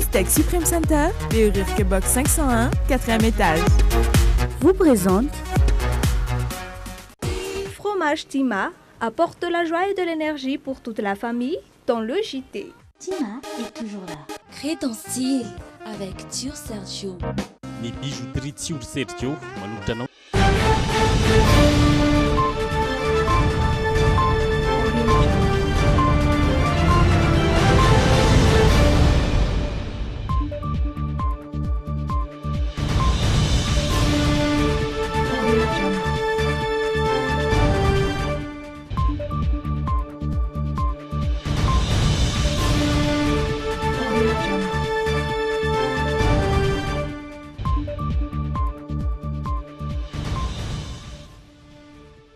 Steak Supreme Center, les Rurke Box 501, 4e étage. Vous présente Fromage Tima apporte de la joie et de l'énergie pour toute la famille dans le JT. Tima est toujours là. Crée ton style avec Tur Sergio. Ny bijouterie Tur Sergio manolotra anao.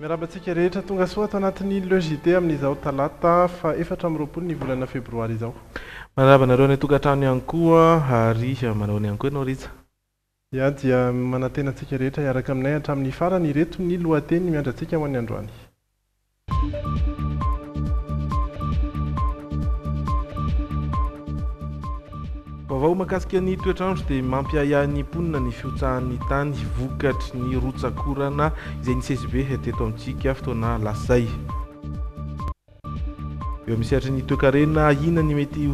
Miarabantsika rehetra tonga soa ato anatin'ny logité amin'izao talata fa 4 ny volana febroary izao. Manaraba nareo ny tokantrano ihany koa ary manao ny ihany koa ianao Rija. Ya dia manantena antsika rehetra hiaraka aminay hatramin'ny farany ireto ny lohateny miandrantsika ho an'ny androany. Vaovao mahakasika ny toetrandro dia mampiaya ny mponina ny fiotsahan'ny tany vokatry ny rotsakorana izay ny CSB teto amintsika fotoana lasay. Eo misehatra ny toekarena ina ny mety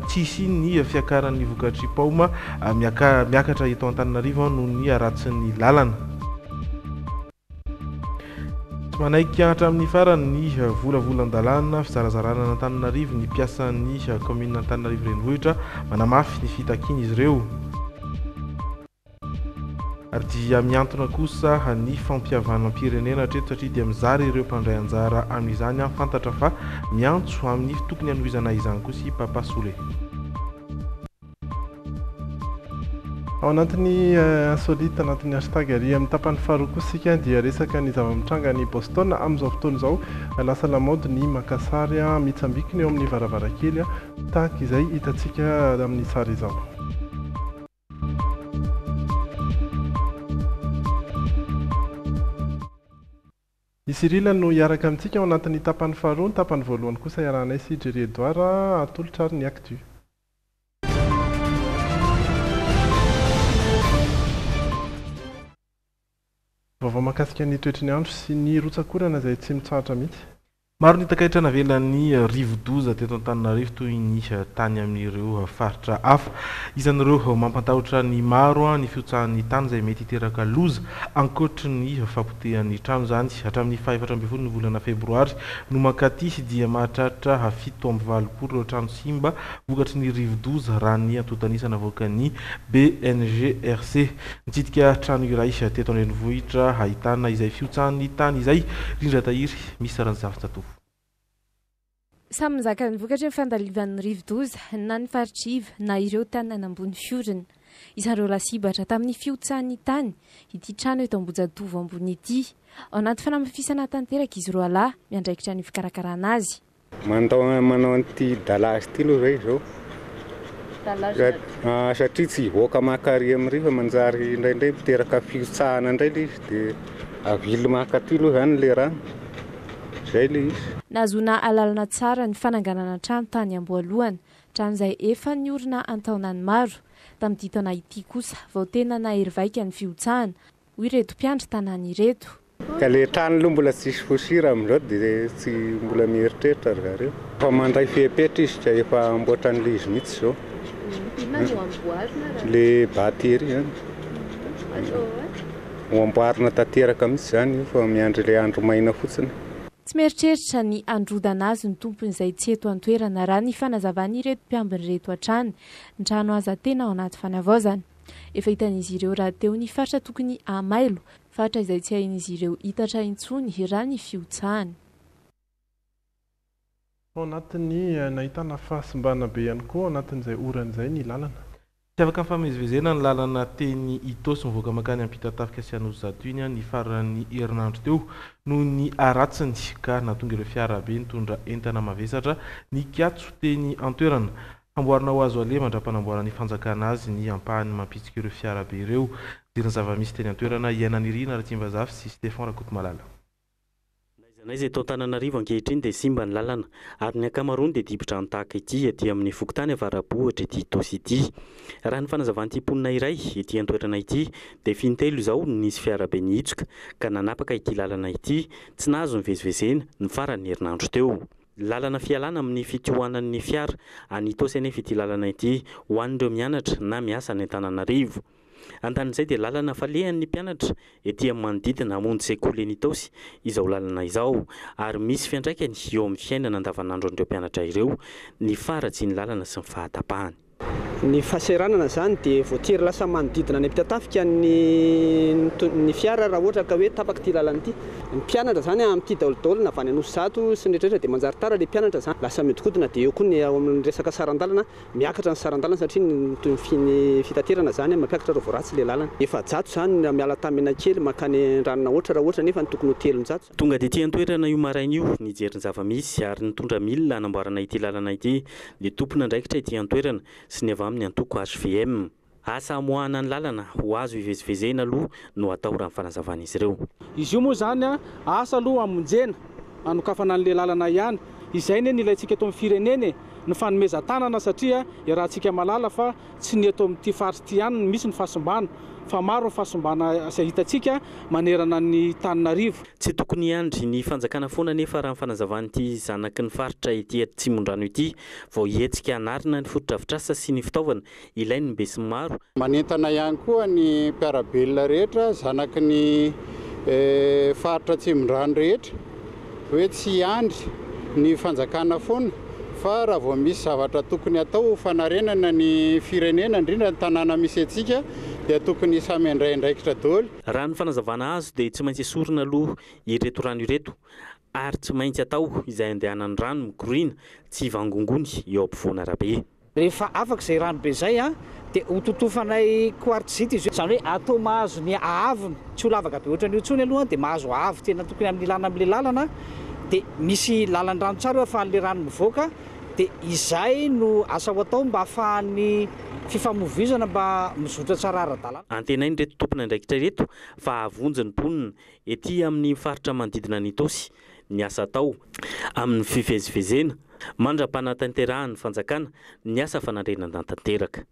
tsisy ny fiakaran'ny vokatry paoma miakatra eto Antananarivo noho ny ratsin'ny lalana. Manaika hatramin'ny farany ny volavolan-dalàna fizarazarana Antananarivo ny piasan'ny commune Antananarivo renivohitra manamafy ny fitakiana izy ireo. Ary dia miantona kosa ny fampihavanam-pirenena hatreto satria dia mizara ireo mpandray anjara amin'izany fantatra fa miantso amin'ny tokony hanohizana izany kosa i Papa Soule. Ao anatin'ny insolite anatin'ny hashtag ary amin'ny tapany faharoa kosa isika dia resaka ny zava-mitranga ny Boston amin'izao fotoana izao lasa lamaody ny Makassary mitsambikiny eo amin'ny varavarakely tahaka izay hitantsika amin'ny sary izao. I Cyril no hiaraka amintsika ao anatin'ny tapany faharoa, ny tapany voalohany kosa iarahanay sy Jerry Edouard atolotra ary ny actu. Vaovao mahakasika ny toetry ny andro sy ny rotsakorana izay tsy mitsarotra mihitsy. Maro ny takahitra navelan'ny rivo-doza teto Antananarivo toy ny tany amin'ireo faritra hafa. Isan'ireo mampatahotra ny maro ny fiotsahan'ny tany izay mety hiteraka loza ankoatra ny fampotehan'ny trano izany hatramin'ny 14 ny volana febroary no mankaty dia mahatratra 7.20 ireo trano simba vokatry ny rivo-doza raha ny antotanisana voakan'ny BNGRC. Nitsidika trano iray teto an-drenivohitra ahitana izay fiotsahan'ny tany izay rindra tahiry misy ranonjafintsatovo. Samy mizaka ny vokatra ny fandalivan'ny rivo-doza na ny faritriva na ireo tany ambony fiorina. Isan'ireo lasibatra tamin'ny fiotsahan'ny tany ity trano eto Ambojahitovo ambony ity. Ao anaty fanamafisana tanteraka izy roa lahy miandraikitra ny fikarakarana azy. Manao an'ity dalazy ity aloha zay zao. Satria tsy hivoaka makary amin'ireo fa manjary indraindray miteraka fiotsahana indray ilay izy dia avily makaty aloha zany le raha. Zay le izy. Nahazoana alalana tsara ny fananganana trano tany Amboalohana, trano izay efa niorina antaonany maro. Tamin'ity taona ity kosa vao tena nahery-vaika ny fiotsahana hoy ireto mpiandry tanàna ireto. Ka le trano aloha mbola tsisy fosira amin'izao dia tsy mbola mieritreritra ry zareo. Fa mandray fepetra izy ka efa amboatra an'ilay izy mihitsy izao. Le batery zany. Ho amboarina tanteraka mihitsy zany fa miandry ilay andro maina fotsiny. Tsy mieritreritra ny androdana azy ny tompony izay tsy eto an-toerana raha ny fanazavany ireto mpiambiny reto hatrany ny trano aza tena ao anaty fanavaozana. Efa hitan'izy ireo raha teo ny faritra tokony amailo, faritra izay tsy hain'izy ireo hitatra intsony raha ny fiotsahany. Ao anatin'ny nahitana fahasimbana be ihany koa anatin'izay oran'izay ny lalana. Tsy afaka mifamezivezena ny lalana teny Itosy mivoaka makany ampita-tafika sy Anosizato iny ny faran'ny herinandro teo noho ny aratsiny ka nahatonga ireo fiara be nitondra entana mavesatra ny kiatso teny an-toerana. Amboarina ho azo ale mandra-panamboarana ny fanjakana azy ny ampahany mampitsika ireo fiara be ireo. Dirany zava-misy teny an-toerana Iainan'Irina Ratsimbazafy sy Stéphane Rakotomalala. Zanay izay tao Antananarivo ankehitriny dia simba ny lalana ary ny ankamaroany dia dibo-drano tahaka ity etỳ amin'ny Fokontany Avarabohitra ety Tosy ity. Raha ny fanazavan'ity mponina iray ety an-toerana ity dia fintelo izao nisy fiarabe nihitsoka ka nanapaka ity lalana ity, tsy nahazo nivezivezena ny farany herinandro teo. Lalana fialana amin'ny fitohanan'ny fiara any Tosy anefa ity lalana ity ho an'ireo mianatra na miasa any Antananarivo. Antan'izay dia lalana falehan'ny mpianatra ety amin'ny manodidina hamonjy sekoly eny Tosy izao lalana izao ary misy fiantraikany eo amin'ny fiainana andavanandro an'ireo mpianatra ireo ny faratsy ny lalana sy ny fahatapahany. Ny fahaseranana zany dia voatery lasa manodidina ny mpitafika ny fiara raha ohatra ka hoe tapaka ity lalana ity. Ny mpianatra zany amin'ity daolodolona avy any Anosizato sy ny rehetrarehetra dia manjary tara ilay mpianatra zany lasa miodikodina dia eo koa ny ao amin'ny resaka sarandalana miakatra ny sarandalana satria ny fitaterana zany mampiakatra reo voaratsy ilay lalana. Efa jato zany miala tamina kely makany ranona ohatra raha ohatra nefa ny tokony ho telonjato. Tonga dia ity an-toerana io maraina io nijery ny zava-misy ary nitondra milina hanamboarana ity lalana ity ny tompona andraikitra ity an-toerana sy ny avy amin'ny antoko HVM. Asa amoahana ny lalana ho azo ivezivezena aloha no atao raha ny fanazavana izy ireo. Izy io moa zany asa aloha amonjena anokafana an'ilay lalana ihany. Izay ny ilayntsika eto amin'ny firenena ny fanomezan-tanana satria iarahantsika malala fa tsy ny eto amin'ity faritsy ity ihany misy ny fahasombana fa maro ny fahasombana izay hitantsika manerana ny Antananarivo. Tsy tokony hiandry ny fanjakana foana nefa raha ny fanazavany'ity zanaky ny faritra ety Atsimondrano ity vao hihetsika hanarina ny fotodrafitrasa sy ny fitaovana ilainy ny be sy maro. Manentana ihany koa ny mpiarabelona rehetra zanaky ny faritra Atsimondrano rehetra hoe tsy hiandry ny fanjakana foana fa raha vao misy zavatra tokony atao fanarenana ny firenena indrindra ny tanàna misy antsika dia tokony samy indraindraikitra daholo. Raha ny fanazavana azo dia tsy maintsy esorina aloha ireto rano ireto ary tsy maintsy atao izay andehanan'ny rano mikoriana tsy hivangongony eo ampovoana arabe. Rehefa afaka izay rano be izay dia hototofanay kwartzity izy izany hoe atao mahazo ny ahavony tsy ho lavaka be ohatran'io intsony aloha dia mahazo avo tena tokony amin'ny ilana amin'ilay lalana dia misy lalan-drano tsara ahafahan'ilay rano mivoaka dia izay no asa ho atao mba ahafahan'ny fifamoivoizana mba mizotra tsara ara-dalàna. Antenainy reto tompona indraikitra reto fa avonjy ny mponina ety amin'ny faritra manodidina ny Tosy ny asa atao amin'ny fivezivezena mandra-panatanterahany fanjakana ny asa fanandrenan-tanteraka.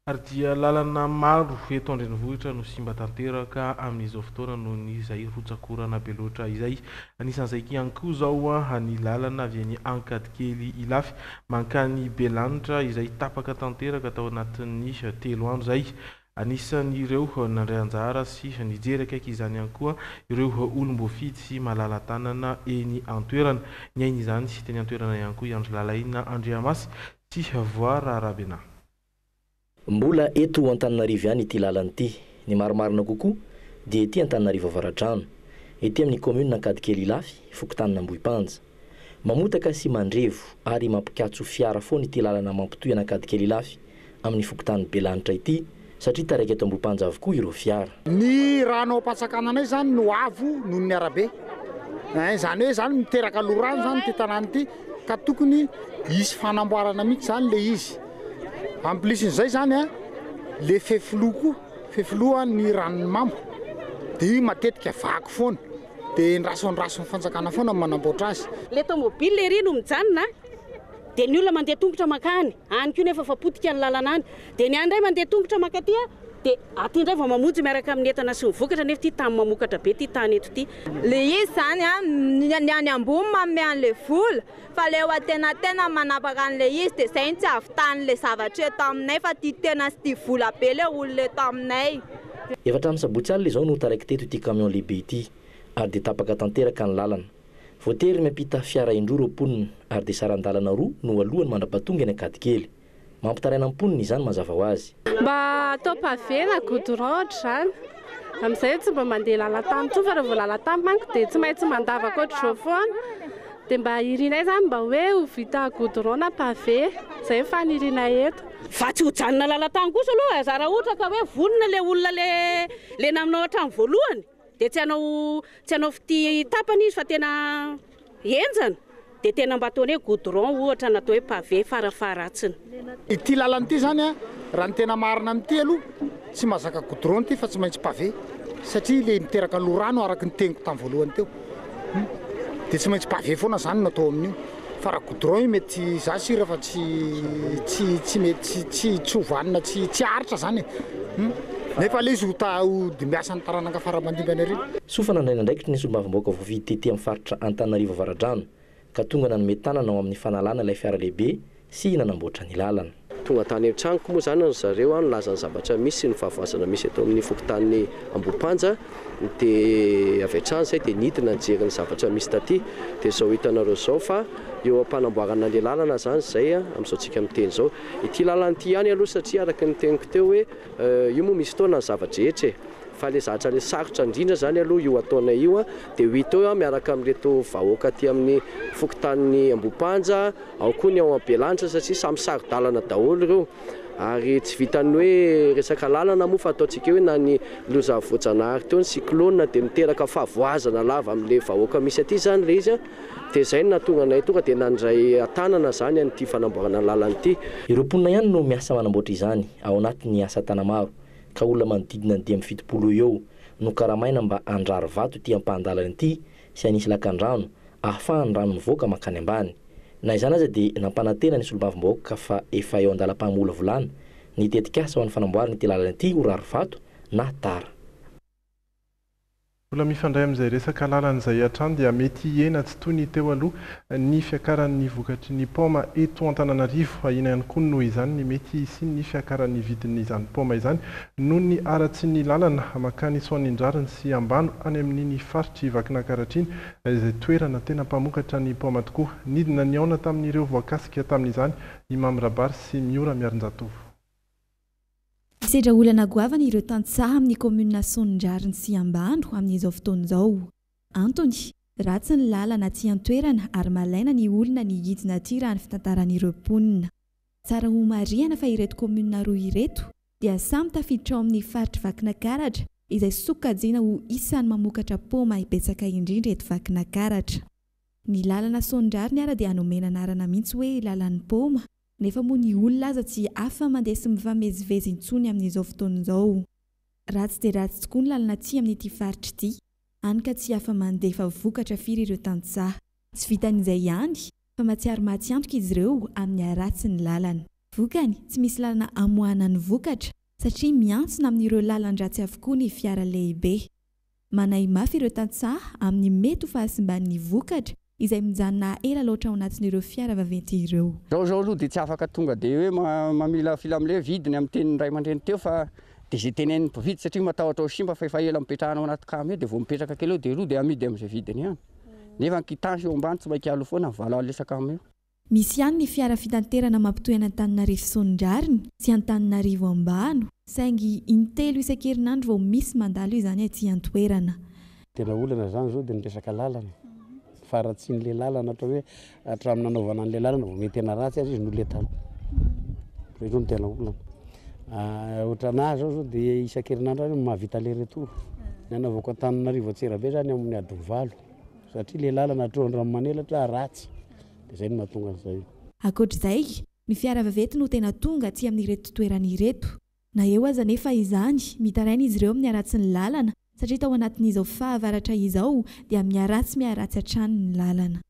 Ary dia lalana maro eto an-drenivohitra no simba tanteraka amin'izao fotoana noho ny izay rotsakorana be loatra izay. Anisan'izay ihany koa zao ny lalana avy any Ankadikely Ilafy mankany Belanitra izay tapaka tanteraka tao anatin'ny 3 andro zay. Anisan'ireo nandray anjara sy nijery akaiky izany ihany koa ireo olom-boafidy sy malala-tanana eny an-toerana. Ny ainy izany sy teny an-toerana ihany koa Andry Lalaina Andriamasy sy Voara Rabena. Mbola eto Antananarivo ihany ity lalana ity. Ny maromarina kokoa dia ety Antananarivo Avaratrano, ety amin'ny commune Ankadikely Ilafy, Fokontany Ambohipanja. Mamotaka sy mandrevo ary mampikatso fiara foana ity lalana mampitohy Ankadikely Ilafy amin'ny Fokontany Belanitra ity satria taraiky eto Ambohipanja avokoa ireo fiara. Ny rano am-patsakananay zany no avo noho ny arabe. Zany hoe zany miteraka lorano zany ty tanàna ity ka tokony hisy fanamboarana mihitsy zany le izy. Amplisin'izay zany le fefilo ny ranony mambo dia matetika vaky foana dia nrasonrasony fanjakana foana manamboatra azy. Le tomobile le rino mijanona dia ny olona mandeha tongotra makany any koa nefa fapotika ny lalana any dia ny andray mandeha tongotra makaty dia aty indray vao mamonjy miaraka amin'ny entana sy mivokatra nefa ity tany mamokatra be ity tany eto ity. Le izy zany ny any ambony manome an'le vola fa le ho tena manapaka an'le izy dia izay tsy avitan'le zavatra eto aminay fa ty tena sy ty vola be le olona eto aminay. Efatra amin'ny sabotsy alina izao no taraiky teto ity camion lehibe ity ary dia tapaka tanteraka ny lalana. Voatery miampita fiara indroa mponina ary dia saran-dalana roa no alohany mandrapatonga ny Ankadikely. Mampitaraina mponina izany mazava ho azy. Mba atao pavé na goudron zany. Amin'izay tsy mba mandeha lalatany tsoa fa rehefa vao lalatany manko dia tsy maintsy mandavaka ohatran'izao foana. Dia mba irinay zany mba hoe ho vita goudron na pavé izay fanirina eto. Fa tsy ho janona lalatany kosa aloha zara ohatra ka hoe vonona le olona le naminao hatrany voalohany dia tsy hanao fity tapany izy fa tena enjana dia tena mba ataony hoe goudron ohatra natao hoe pavé farafaratsiny. Ity lalana ity zany raha ny tena marina amin'ity aloha tsy mahazaka goudron ity fa tsy maintsy pavé satria le miteraka lorano araky ny teniko tamin'ny voalohany teo dia tsy maintsy pavé foana zany natao amin'io fa raha goudron mety za sira fa tsy mety tsy hovanina tsy aritra zany nefa le izy di miasa ny taranaka faramandimbany ary sofana andraina ndraikitry ny solombavam-baoaka voavidy tety amin'ny faritra Antananarivo Avaradrano ka tonga nanome tanana ao amin'ny fanalana ilay fiara lehibe sy nanamboatra ny lalana. Tonga tany an-tranoko moa zany zareo nilazany zavatra misy ny fahavazana misy eto amin'ny fokontany Ambopanja dia avy hatrany izay dia nidina nijery ny zavatra misy taty dia izao hitanareo izao fa eo ampanamboarana le lalana zany izay amin'izao tsika miteny izao ity lalana ity ihany aloha satria araka ny teniko teo hoe io moa misy fotoana ny zavadrehetra fa le zatra le sarotra indrindra zany aloha io ataona io dia ho hita eo miaraka amin'reto vahoaka aty amin'ny fokontany Ambopanja ao koa ny ao Ambelanitra satria samy saro-dalana daholo ireo ary tsy vitany hoe resaka lalana moa fa ataontsika hoe na ny loza voajanahary teo ny cyclone dia miteraka fahavoazana lava amin'le vahoaka misy aty zany le izy dia izay no nahatonga anay tonga dia nandray tanana zany an'ity fanamboarana lalana ity. Ireo mponina ihany no miasa manamboatra izany ao anatin'ny asa tana maro ka olona manodidina ny 70 eo no karamaina mba andrary vato ity ampahandalana ity sy anisy lakan-drano ahafahany rano mivoaka makany ambany. Na izany aza dia nampanantena ny solombavam-bahoaka fa efa eo andalam-pamola volana ny tetikasa ho an'ny fanamboarana ity lalana ity ho rary vato na tara. Mbola mifandray amin'izay resaka lalana izay hatrany dia mety hena tsy toy ny teo aloha ny fiakaran'ny vokatry ny paoma eto Antananarivo ahina ihany koa noho izany ny mety hisiny ny fiakaran'ny vidin'izany paoma izany noho ny aratsy ny lalana makany Soanindrariny sy Ambano any amin'iny faritry Vakinankaratra izay toerana tena mpamokatra ny paoma tokoa. Nidina ny aona tamin'ireo voakasika tamin'izany Imam Rabary sy Miora Miarinjatovo. Isedra olana goavana ireo tantsaha amin'ny komuna Soanindrariny sy Ambano amin'izao fotoana izao. Antony, ratsy ny lalana aty an-toerana ary malaina ny olona ny hidina aty raha ny fitantaran'ireo mponina. Tsara ho marihana fa ireto komuna roa ireto dia samy tafiditra ao amin'ny faritry Vakinankaratra izay sokajiana ho isan'ny mamokatra paoma ibetsaka indrindra eto Vakinankaratra. Ny lalana Soanindrariny ara dia nomena anarana mihitsy hoe lalan'ny paoma. Nefa moa ny olona aza tsy afa mandeha sy mifamezivezy intsony amin'izao fotoana izao. Ratsy dia ratsy tokoa ny lalana aty amin'ity faritra ity, hany ka tsy afa mandeha fa vokatra firy ireo tantsaha. Tsy vitan'izay ihany fa matsiaro maty antoka izy ireo amin'ny aratsy ny lalana. Vokany tsy misy lalana amoahana ny vokatra satria miantsona amin'ireo lalan-dratsy avokoa ny fiara lehibe. Manay mafy ireo tantsaha amin'ny mety ho fahasimban'ny vokatra izay mijanona ela loatra ao anatin'ireo fiara vaventy ireo. Zao aloha dia tsy afaka tonga dia hoe mamila filamile vidiny amin'ny tenin'ny ray aman-dreny teo fa dia izay tenen'ny mpividy satria matahotra ao simba fa efa ela mipetrahana ao anaty kamo dia vao mipetraka kely eo dia roa dia amidy amin'izay vidiny ihany. Nefa ny kitasy eo ambany tsy mainka alo foana vala lesakamo eo. Misy ihany ny fiara fitanterana mampitohy Antananarivo Soanindrariny sy Antananarivo Ambano saingy intelo isan-kerinandro vao misy mandalo izany aty an-toerana. Tena olana zany zao dia niresaka lalana. Faratsy ny le lalana atao hoe hatramin'ny nanaovana an'le lalana vao mety tena ratsy azy izy no le tany. Zay no tena olana. Ohatranahy zao dia isan-kerinandro ary mahavita le retour. Ny anaovako Antananarivo Antsirabe zany amin'ny adiny 8 satria le lalana atroan'ny Ramanelatra ratsy. Dia zay no mahatonga an'izay. Ankoatr'izay, ny fiara vaventy no tena tonga aty amin'ireto toerana ireto. Na eo aza nefa izany mitaraina izy ireo amin'ny aratsy ny lalana satria tao anatin'izao fahavaratra izao dia miaratsy hatrany ny lalana.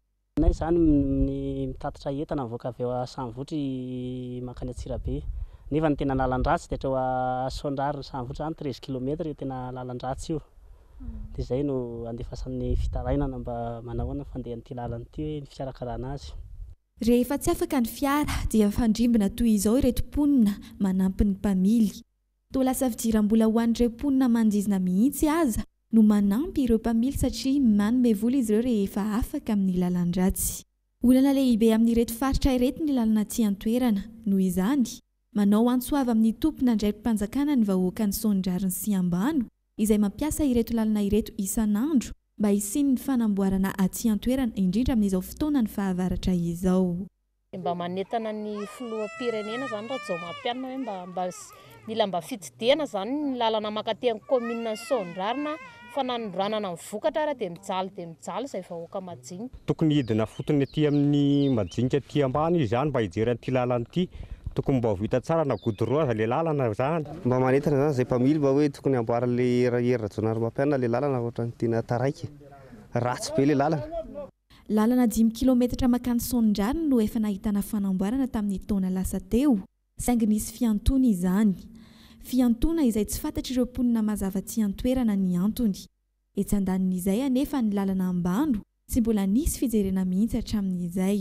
Nay zany ny mitatitra entana mivoaka avy eo Samivotry makany Antsirabe. Nefa ny tena lalan-dratsy dia hatreo Soanindrariny Samivotry zany 13 km io tena lalan-dratsy io. Dia izay no andefasan'ny fitarainana mba manahoana fandehan'ity lalana ity hoe ny fiarakarana azy. Rehefa tsy afaka ny fiara dia fandrimbona toy izao ireto mponina manampy ny mpamily. Toa lasa fidiram-bola ho an'ireo mponina mandizina mihitsy aza no manampy ireo mpamily satria manome vola izy ireo rehefa afaka amin'ny lalan-dratsy. Olana lehibe amin'ireto faritra ireto ny lalana aty an-toerana. Noho izany, manao antsoava amin'ny tompona andraikim-panjakana ny vahoaka ny Soanindrariny sy Ambano izay mampiasa ireto lalana ireto isan'andro mba hisiny ny fanamboarana aty an-toerana indrindra amin'izao fotoana ny fahavaratra izao. Mba manetana ny filoham-pirenena zany raha zao mampianina hoe mila mba fitsidihana zany ny lalana makaty amin'ny komuna Soanindrarina fa nanondranana ny vokatra ara dia mijaly izay vahoaka majinika. Tokony hidina fotony aty amin'ny majinika aty ambany izy zany mba hijery an'ity lalana ity tokony mba vita tsara na goudron le lalana zany mba manentana zany zay mpamily mba hoe tokony amboarale herirajonary mampianina le lalana ohatrany tena taraiky ratsy be le lalana 10 kilometatra makany Sondrarina no efa nahitana fanamboarana tamin'ny taona lasa teo saingy nisy fiantony izany fiantona izay tsy fantatr'ireo mponina mazava tsy antoerana ny antony etsy andanin'izay anefa ny lalana ambando tsy mbola nisy fijerena mihitsy hatramin'izay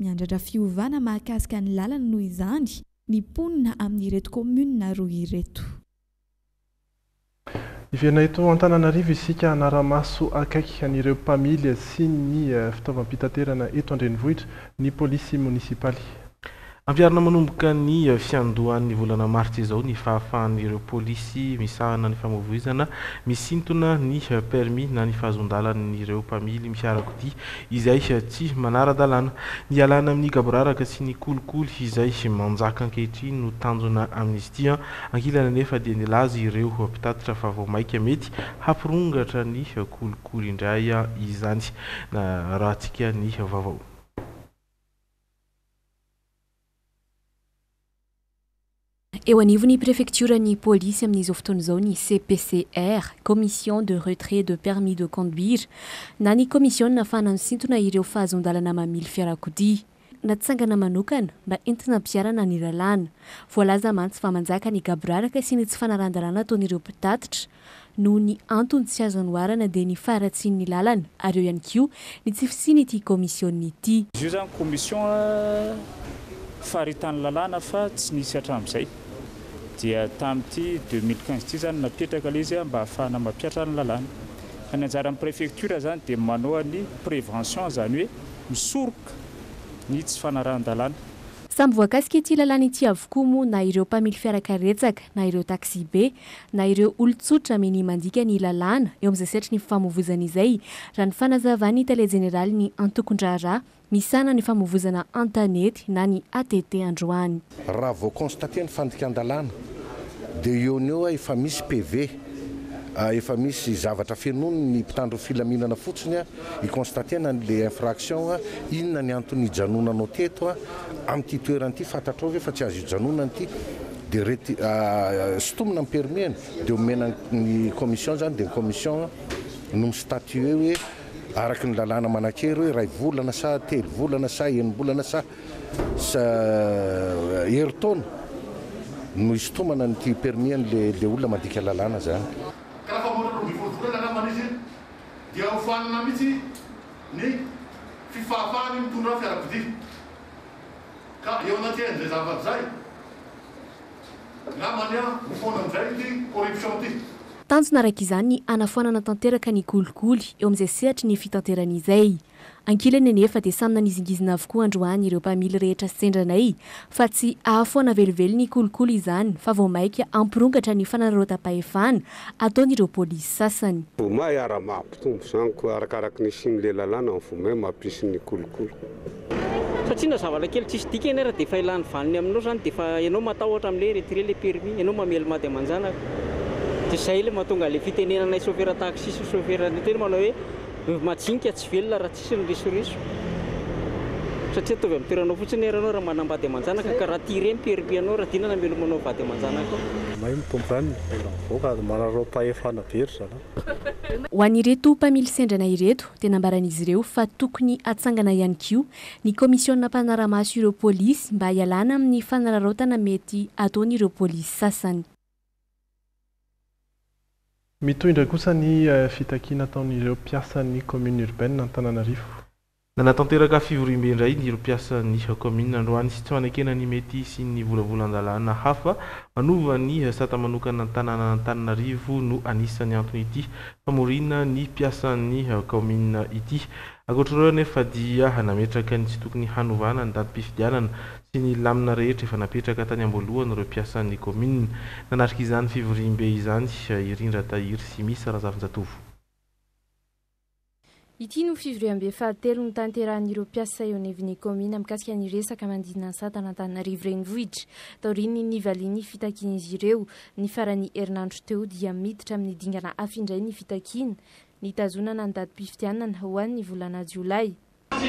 miandratra fiovana mahakasika ny lalana noho izany ny mponina amin'ireto komunina roa ireto. Iverina eto Antananarivo isika anaramaso akaiky an'ireo mpamily sy ny fitaovam-pitaterana eto an-drenivohitra ny polisy munisipaly. Ampiarina manomboka ny fiandohan'ny volana martsa izao ny fahafahan'ireo polisy misahana ny famovoizana misintona ny permis na ny fahazon-dalan'ireo mpamily fiarakodia izay tsy manara-dalàna ny alana amin'ny gaboraraka sy ny kolikoly izay manjaka ankehitriny no tanjona amin'izy ity ankilana nefa dia nilaza ireo mpitatitra fa vao maika mety hampirongatra ny kolikoly indray izany na rahantsika ny vaovao. Eo anivon'ny préfecture-ny polisy amin'izao fotoana izao ny CPCR, commission de retrait de permis de conduire, na ny commission nafana misintona ireo fahazon-dalana mamily fiarakodia. Natsangana manokana mba entina ampiarana ny lalàna. Voalaza mantsy fa manjaka ny gaboraraka sy ny tsy fanaran-dalàna ataon'ireo mpitatitra noho ny antony tsy azo anoharana dia ny faratsian'ny lalàna ary eo ihany koa ny tsy fisiny ity commission ity. Io zany commission faritan'ny lalàna fa tsy nisy hatramin'izay. Dia tamin'ity 2015 ity zany napetraka ilay izy mba ahafahana mampiatra ny lalàna. Fa ny anjaran'ny préfecture zany dia manao ny prévention zany hoe misoroka ny tsy fanaran-dalàna. Samby voakasika ity lalàna ity avokoa moa na ireo mpamily fiarakaretsaka na ireo taxi be na ireo olon-tsotra meny mandika ny lalàna eo amin'izay setry ny famovozana izay raha ny fanazavany Italia Général ny Antokondrara misana ny famovozana antanety na ny ATT androany. Raha vao constaté ny fandikan-dalàna dia eo ny eo efa misy PV efa misy zavatra fenono ny mpitandro filaminana fotsiny iconstatena le infraction inona ny antony ijanonanao teto amin'ity toerana ity fantatrao ve fa tsy azo ijanonana ity dia sotomina ny permis dia omena ny commission zany dia ny commission no mistatue hoe araky ny lalàna manan-kery hoe ray volana sa telo volana sa enim-bolana sa herintaona no isotomana nyty permis le olona mandika lalàna zany. Karaha famono mivolona na manisy dia hofanina mihitsy ny fifahafahany mitondra fiarakodia ka eo anaty an'izay zavatra zay namany mifona amin'izay ity corruption ity. Tanjona araka izany ny anafoanana tanteraka ny kolikoly eo amin'izay sehatra ny fitanteran'izay. Ankilany anefa dia samy nanizingizina avokoa androany ireo mpamily rehetra sendranay fa tsy ahafoana velively ny kolikoly izany fa vao maika ampirongatra ny fanararotapahefana ataon'ireo polisy sasany. Voma ara-mampitombo zany ko arakaraky ny sin'le lalàna ny vomay mampisy ny kolikoly. Satria na zavatra kely tsisy dika ianara dia efa ilan'ny vaniny aminao zany dia efa ianao matahotra amin'le retiré le permis ianao mamely mady amanjanaka. Dia izay ilay mahatonga le fitenenanay chauffeur taxi sy chauffeur ny tena manao hoe majinika tsy velona raha tsisy ny risoriso satria tovy amin'ny toeranao fotsiny eranao raha manambady amanjanaka ka raha tireny permis anao raha dinana melo manao vady amanjanaka. Mahay mitombo zany voaka manarao-pahefana very zany. Ho an'ireto mpamily sendrana ireto dia nambaran'izy ireo fa tokony atsangana ihany koa ny komisionna mpanaramaso ireo polisy mba hialana amin'ny fanararaotana mety ataon'ireo polisy sasany. Mitondra kosa ny fitakiana ataon'ireo mpiasan'ny commune urbaine Antananarivo. Nanatanteraka fivorimbe indray ireo mpiasan'ny commune androany sy tsy manakena ny mety sy ny volavolan-dalàna hafa manova ny sata manokana tanàna Antananarivo no anisan'ny antony ity famorina ny mpiasan'ny commune ity. Ankoatr'ireo nefa dia nametraka ny tsy tokony hanovana ny datim-pifidianana sy ny lamina rehetra efa napetraka tany am-boalohany ireo mpiasan'ny commune. Nanatrika izany fivorimbe izany Irindra Tahiry sy misy Razafinjatovo. Ity no fivoria-be fahatelo ny tanterahan'ireo mpiasa eo anivon'ny commune mikasika ny resaka mandinana ny satana Antananarivo renivohitra. Taoriany ny valiany fitakiana izy ireo ny farany herinandro teo dia miditra amin'ny dingana hafa indray ny fitakiana ny tazonana ny datim-pifidianana ho an'ny volana Jiolay.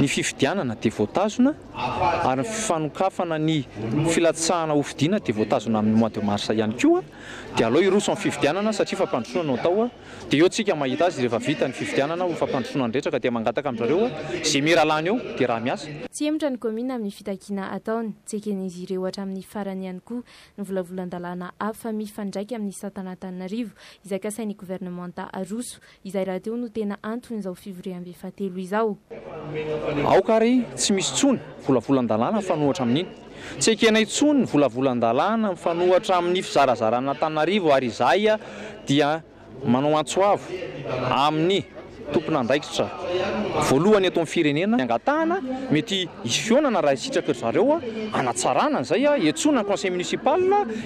ny fifidianana dia voatazona ary ny fifanokafana ny filatsahana hofidiana dia voatazona amin'ny mois de mars ihany koa dia aleo iroso amin'ny fifidianana satria fampandrosoana no atao dia eo tsika mahita azy rehefa vita ny fifidianana ho fampandrosoana ndretraka dia mangataka amin'zareo zay miralany eo dia raha miasa tsy emotra ny commune amin'ny fitakiana ataony tseken'izy ireo hatramin'ny farany ihany koa ny volavolan-dalàna hafa mifandraika amin'ny Antananarivo izay kasain'ny gouvernementa Aroso izay raha teo no tena antony izao fivoriam-befatelo izao. Aokary tsy misy tsony volavolan-dalàna fanohatra amin'iny tsy ekenay tsony ny volavolan-dalàna mifanohatra amin'ny fizarazarana Antananarivo ary izay dia manao antsoavo amin'ny tompon'andraikitra voalohany eto amin'ny firenena angatahana mety isionana raha isitraka zareo anatsarana izay etsona ny conseil municipal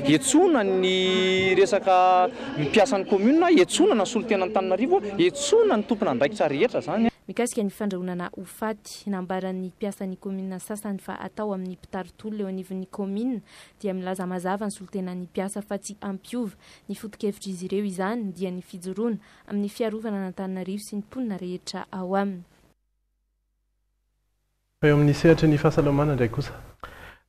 etsona ny resaka mpiasan'ny commune etsona na solotena Antananarivo etsona ny tompon'andraikitra rehetra zany mikasika ny fandrahonana hofaty nambaran'ny mpiasan'ny commune sasany fa atao amin'ny mpitarotolo eo anivon'ny commune dia milaza mazava ny solotenan'ny mpiasa fa tsy ampiova ny foto-kevitra izy ireo izany dia ny fijoroana amin'ny fiarovana n'Antananarivo sy ny mponina rehetra ao aminy. Eo amin'ny sehatra ny fahasalamana ndray kosa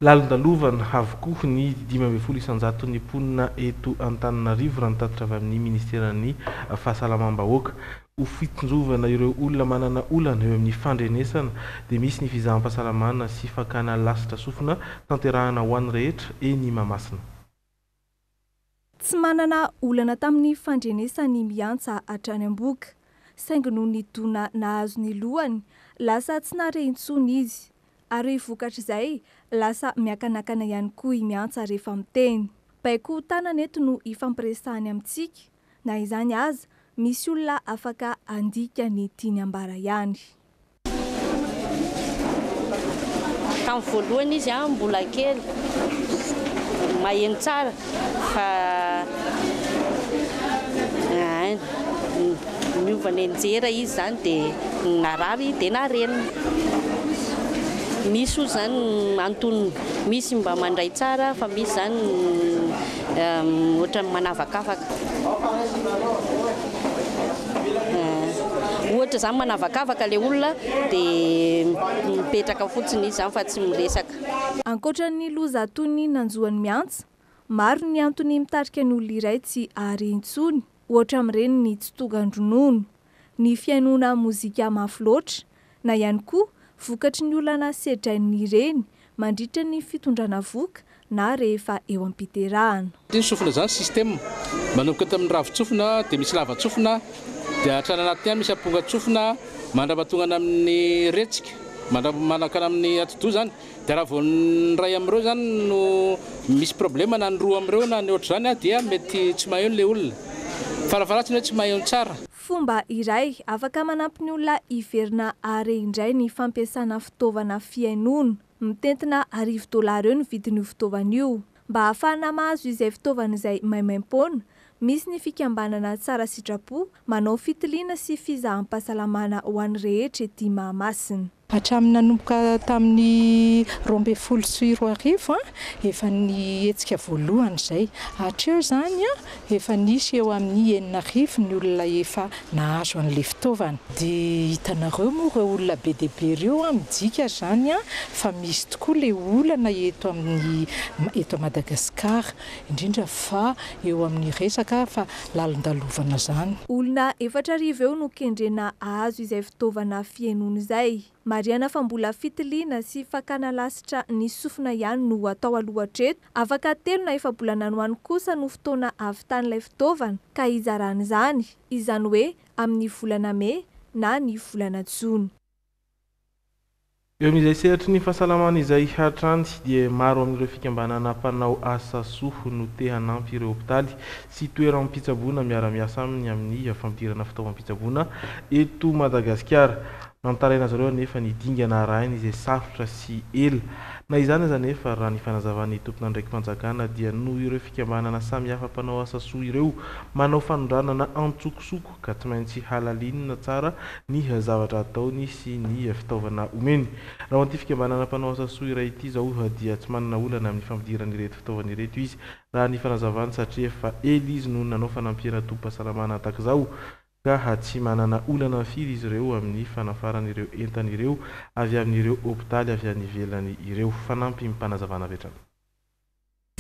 lalondalovana avokoa ny 5 isanjato ny mponina eto Antananarivo raha nitatitra avy amin'ny ministeran'ny fahasalamam-bahoaka ho fitonjovana ireo olona manana olana eo amin'ny fandrenesana dia misy ny fizaham-pahasalamana sy fakana lasitra sofina tanterahana ho an'ny rehetra eny Mahamasina. Tsy manana olana tamin'ny fandrenesany miantsa hatrany Amboka saingy noho ny dona nahazo ny lohany lasa tsy narentsony izy ary vokatra izay lasa miakanakana ihany koa miantsa rehefa miteny. Baiko tanana eto no ifampiresahany amintsika na izany aza misy olona afaka andika ny tiany ambara ihany. Tamin'ny voalohany izy mbola kely maheno tsara fa niovana enjera izy zany dia narary dia narenina. Misy zany antony misy mba mandray tsara fa misy zany ohatrany manavakavaka. Ohatra zany manavakavaka le olona dia mipetraka fotsiny izy zany fa tsy miresaka. Ankoatran'ny loza tony nanjoany miantsa, maro ny antony mitarika ny olona iray tsy arentsony, ohatra amin'ireny ny tsy tonga-dronono, ny fiainona mozika mafy loatra na ihany koa vokatry ny olana sedrainy ireny mandritra ny fitondrana voka na rehefa eo am-piterahana. Ny sofina zany système manomboka tamin'ny ravin-tsofina dia misy lava-tsofina dia hatrany anaty misy amponga-tsofina mandra-pahatongana amin'ny retsika manakana amin'ny atidoha zany dia raha vao ny ray amin'ireo zany no misy problème na ny roa amin'ireo na ny ohatr' zany dia mety tsy maheno le olona farafaratsiny hoe tsy maheno tsara. Fomba iray afaka manampy ny olona iverina are indray ny fampiasana fitaovana fiainoana mitentina $10 eo ny vidin'io fitaovana io. Mba ahafahana mahazo izay fitaovana izay maimaim-poana, misy ny fikambanana tsara sitrapo manao fitiliana sy fizaham-pahasalamana ho an'ny rehetra ety Mahamasina. Hatramin'ny nanomboka tamin'ny 2024 efa ny hetsika voalohany izay. Hatreo zany efa nisy eo amin'ny 9,000 ny olona efa nahazo an'ilay fitaovana. Dia hitanareo moa ireo olona be dia be ireo midika zany fa misy tokoa ilay olana eto Madagasikara indrindra fa eo amin'ny resaka fa lalondalovana zany. Olona 4,000 eo no kendrena ahazo izay fitaovana fiainoana izay. Mariana fa mbola fitiliana sy fakana lasitra ny sofina ihany no atao alohatreto. Afaka 3 na efa bolana no any kosa no fotoana avitan'ilay fitaovana ka izarana izany, izany hoe amin'ny volana May na ny volana Jona. Eo amin'izay sehatry ny fahasalamana izay hatrany dia maro amin'ireo fikambanana mpanao asa soa no te hanampy ireo hopitaly sy toeram-pitsaboana miara-miasa aminy amin'ny fampidirana fitaovam-pitsaboana eto Madagasikara. Namtaraina zareo nefa ny dingana arahiny izay sarotra sy ela. Na izany aza nefa raha ny fanazavan'ny tompona ndraiky mpanjakana dia noho ireo fikambanana samihafa mpanao asa soa ireo manao fanondranana antsokosoko ka tsy maintsy halalinina tsara ny zavatra ataony sy ny fitaovana omeny. Raha anty fikambanana mpanao asa soa iray ity zao dia tsy manana olana amin'ny fampidirana ireto fitaovana ireto izy raha ny fanazavany satria efa ela izy no nanao fanampiana tompom-pahasalamana tahak'izao. ka tsy manana olana firy izy ireo amin'ny fanafaran'ireo entan'ireo avy amin'ireo hôpitaly avy any ivelany ireo. Fanampy mpanazavana vetrana.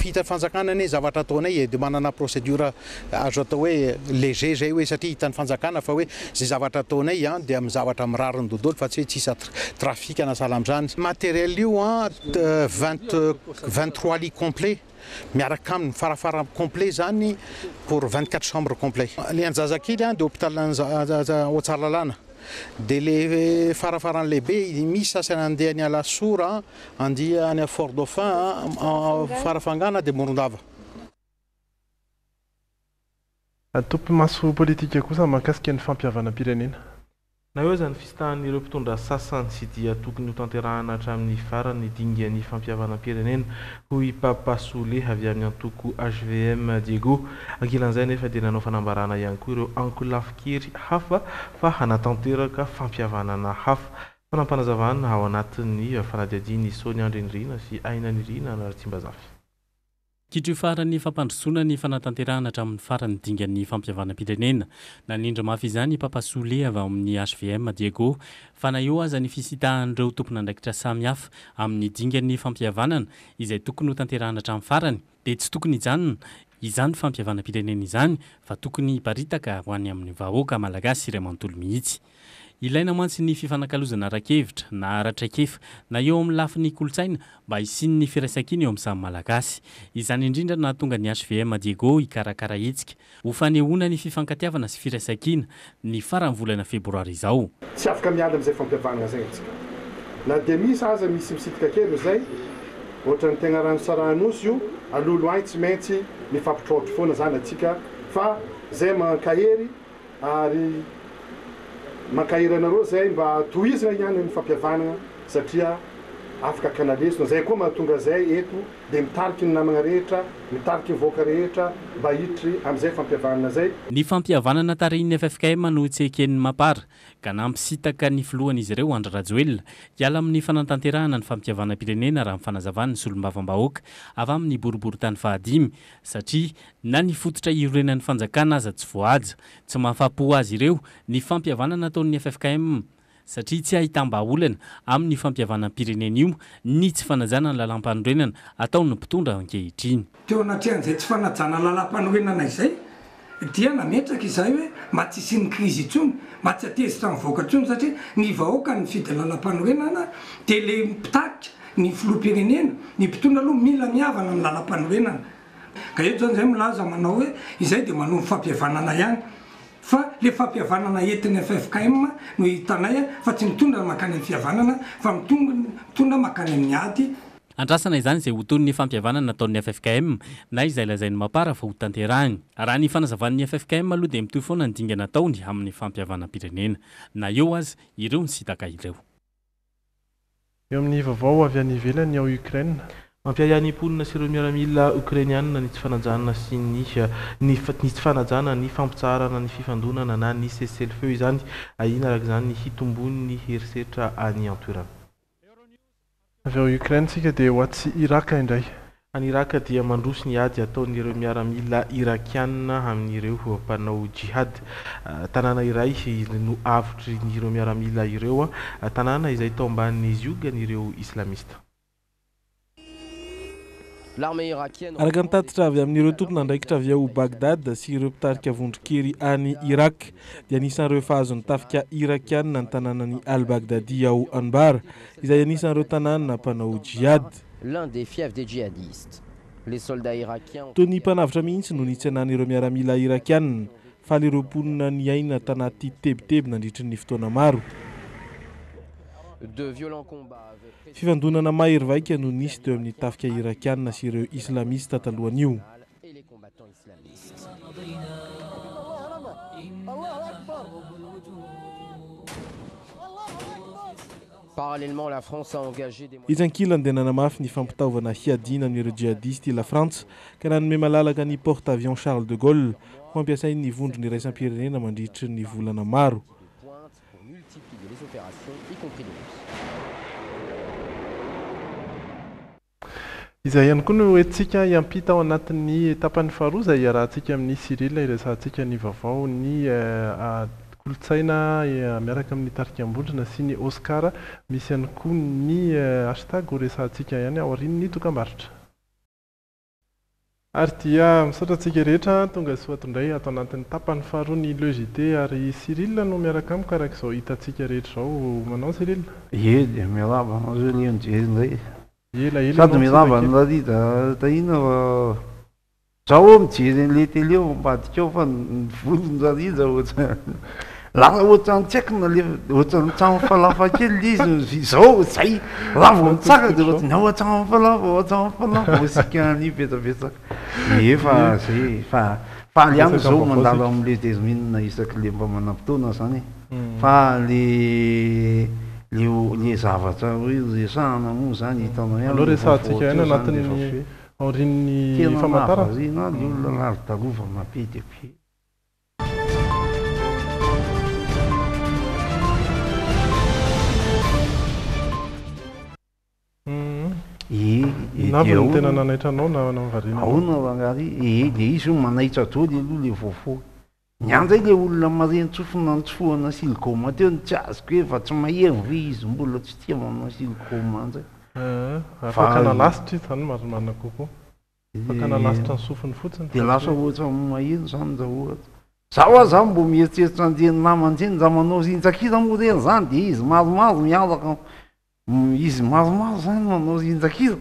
Fita fanjakana ne zavatra ataonay dia manana procédure azo atao hoe léger zay hoe satria hitan'ny fanjakana fa hoe zay zavatra ataonay dia amin'ny zavatra mirariny dodolo fa tsy hoe tsisa trafika na salamzany. Matériel io 23 lits complet miaraka amin'ny farafara complet zany pour 24 chambres complet. Ny anjazakely dia hôpital Otsarlalana. Dia le farafaran'ny lehibe misy sasany andeha any Alasora, andeha any Fort Dauphin, farafangana dia Morondava. Tompomaso politika kosa mahakasika ny fampiavanam-pirenena. Na eo zany fisitahan'ireo mpitondra sasany sy dia tokony ho tanterahana hatramin'ny farany dingan'ny fampiavanam-pirenena hoy Papa Soule avy amin'ny antoko HVM Diego. Ankilan'izay nefa dia nanao fanambarana ihany koa ireo ankolafikery hafa fa hanatanteraka fampiavanana hafa. Fanampanazavana ao anatin'ny fanadihadiany Sonia Andrenirina sy Aina Nirina na Tsimbazafy. Kitro farany fampandrosoana ny fanatanterahana hatramin'ny farany dingan'ny fampiavanam-pirenena. Nanindra mafy izany Papa Soule avy amin'ny HVM Diego fa na eo aza ny fisitahan'ireo tompon'andraikitra samihafa amin'ny dingan'ny fampiavanana izay tokony ho tanterahana hatramin'ny farany dia tsy tokony hijanona izany fampiavanam-pirenena izany fa tokony hiparitaka ho any amin'ny vahoaka malagasy sy iray manontolo mihitsy. Ilaina mantsy ny fifanakalozana arakevitra na aratraikefa na eo amin'ny lafin'ny kolotsaina mba hisian'ny firaisan-kina eo amin'ny samy malagasy. Izany indrindra na tonga ny HVM Diego hikarakara hetsika ho fanehoana ny fifankatiavana sy firaisan-kina ny farany volana febroary izao. Tsy afaka miala amin'izay fampiavana zay antsika. Na dia misy aza misy misitrika kely zay ohatra ny tegna rano saranosy io alolo any tsy maintsy mifampitrotro foana zany atsika fa zay mankahery ary mankahery anareo zay mba tohizina ihany ny fampiavanana satria afaka kanalesina zay koa mahatonga zay eto dia mitariky ny namagna rehetra mitariky ny voaka rehetra mba hiditry amin'izay fampiavanana zay. Ny fampiavanana tarihin'ny FFKM no tseken'ny mapara ka nampisitaka ny filohan'izy ireo Andry Rajoelina hiala amin'ny fanatanterahana ny fampiavanam-pirenena raha mifanazavana ny solombavambahoaka avy amin'ny boribory-tany fahadimy satria na ny fototra iorenan'ny fanjakana aza tsy voahaja tsy mahafapo azy ireo ny fampiavanana ataon'ny FFKM satria tsy ahitam-baolana amin'ny fampiavanam-pirenena io ny tsy fanajana ny lalam-panorenana ataony mpitondra ankehitriny. Teo anatrehany tsy fanajana lalam-panorenana izay dia nametraka izay hoe matsisy ny krizy intsony matsy atezitra mivoaka intsony satria ny vahoaka ny fidy lalam-panorenana dia le mpitarika ny filoham-pirenena ny mpitondra aloha mila mihavana ny lalam-panorenana. Ka eto zany zay milaza manao hoe izay dia manombo fampiavanana ihany. Fa le fampiavanana entin'ny FFKM no hitanay fa tsy mitondra makany amin'ny fihavanana fa mitondra makany amin'ny ady. Andrasana izany izay ho tony ny fampiavanana nataon'ny FFKM na izay lazain'ny mapara fa ho tanterahany. Raha ny fanazavan'ny FFKM aloha dia mitohy foana ny dingana taony amin'ny fampiavanam-pirenena na eo azy ireo ny sitaka ireo. Eo amin'ny vaovao avy any ivelany ao Ukraine. Mampiayany ponina sy ireo miaramila Ukrainianina ny tsy fanajana sy ny tsy fanajana ny fampitsarana ny fifandonana na ny cessez-le-feu izany ahina araka izany ny hitombony ny herisetra any antoerana. Avy ao Ukraine sika dia ho atsy Iraka indray. Any Iraka dia mandroso ny ady ataon'ireo miaramila irakianina amin'ireo mpanao jihad. Tanàna iray no avitry ireo miaramila ireo tanàna izay tao ambanin'izy io gan'ireo islamista. Araka ny tatitra avy amin'ireo tompona andraikitra avy ao Bagdad sy ireo mpitarika vondrokery any Irak dia anisan'ireo efa azony tafika irakianina ny tanànany Al-Baghdadi ao Anbar izay anisan'ireo tanàna mpanao jihad. Toy ny mpanavitra mihitsy no nitsanan'ireo miaramila irakianina fa ireo mponina ny aina tanaty tebiteby nandritry ny fotoana maro. Fifandonana mahery vaika no nisy teo amin'ny tafika irakianina sy ireo islamista talohan'io. Isan-kilany dia nanamafy ny fampitaovana hiadina amin'ireo jihadisty la Frantsa ka nanome malalaka ny porte-avions Charles de Gaulle ho ampiasain'ny vondrony iraisam-pirenena mandritry ny volana maro. izay ihany koa no hoentsika iampita ao anatin'ny etapany faharoa izay iarahantsika amin'ny Cyril iresantsika ny vaovao ny kolotsaina miaraka amin'ny tarikam-bondrona sy ny Oscar misy ihany koa ny hashtag ho resantsika ihany ao aorian'ny dokam-barotra. Ary dia misaotra antsika rehetra tonga soatondray atao anatin'ny tapany faharoa ny LEJT ary Cyril no miaraka amiko araka izao hitantsika rehetra izao manao Cyril. Ie dia miaraba anao zao le mijery indray. Sady miaraba an'ilay tahina fa zaho mijery an'ilay télé ambadika ao fa ny volon-jarida ohatsa lasa ohatran'ny tsy haiko na le ohatran'ny trano falafa kely izy izao zay raha vao mitsaka dia ohatran'ny ohatran'ny falafa osika ny betsabetsaka efa zay fa faly ihany zao mandalo amin'le termine isaky le mba manam-potoana zany fa le zavatra hoe resahana moa zany hitanao ihany aloha resantsika ihany anatin'ny aorian'ny famantarana le olona lary-dalova mabe dia be. Navy tena nanaitra anao na variana. Ahona rangary le izy manaitra doly aloha le vaovao. Nyandray le olona mareny tsofina nitsofohana silikoma teo ny tsy azoko hoe fa tsy maheno hoe izy mbola tsy tia manao silikoma anjay. Afaka nalasitra izy zany maromana kokoa. Afaka nalasitra ny sofiny fotsiny. Dia lasa ohatra maheno zany za ohatra. Zaho aho zany mbo mieritreritra anjeny namandreny za manao rinjakira moa reny zany dia izy maromaro miaraka izy maromaro zany manao rinjakira.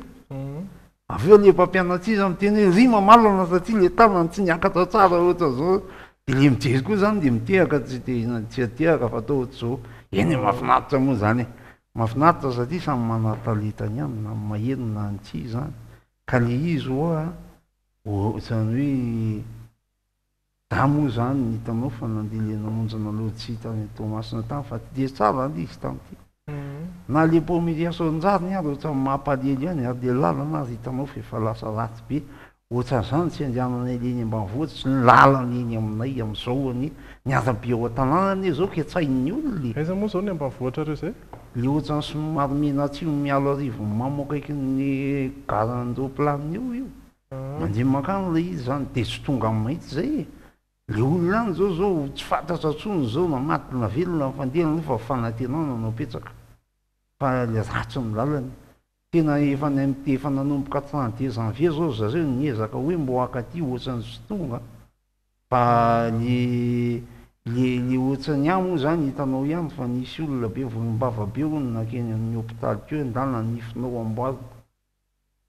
Avy eo le mpampianatra izy miteny hoe ry mamalana satria le tanany tsy niakatra tsara ohatra zao. Dia le mijery koa zany dia mitehaka tsy atehaka fa atao ohatr'izao. Eny mahafinaritra moa zany. Mahafinaritra satria samy mana-talentany ihany na maheno na antsy zany. Ka le izy oa ohatrany hoe da moa zany hitanao fa nandeha namonjana lodsy tany Tomasina tany fa tsy dia tsara ny izy tamity. Na le pomeria sonjary ary ohatran'ny mampalely ihany ary dia lalana azy hitanao fa efa lasa ratsy be. Ohatran'izany tsy andianana eny ambanivohitra ny lalana eny aminay amin'izao any niara-be ao an-tanàna zao ketsahin'ny olona. Aiza moa zao ny ambanivohitra reo zay? Le ohatran'ny somary mena atsimo mialo arivo mamo akaiky ny garandro planiny io. Mandeha makany ilay izy zany dia tsy tonga amin'ny mahitsy zay. Le olona any zao tsy fantatra tsony zao na maty na velona ny fandehanany fa fanantenana no petsaka. Fa le ratsy ny lalany. Tena efa nanomboka 31 janvier zao zareo niezaka hoe mbo hakaty ohatran'ny tsy tonga. Fa le ohatran'ny amo zany hitanao ihany fa nisy olona be volombava be hono nakeny amin'ny hôpitaly keo ndana nifinao amboary.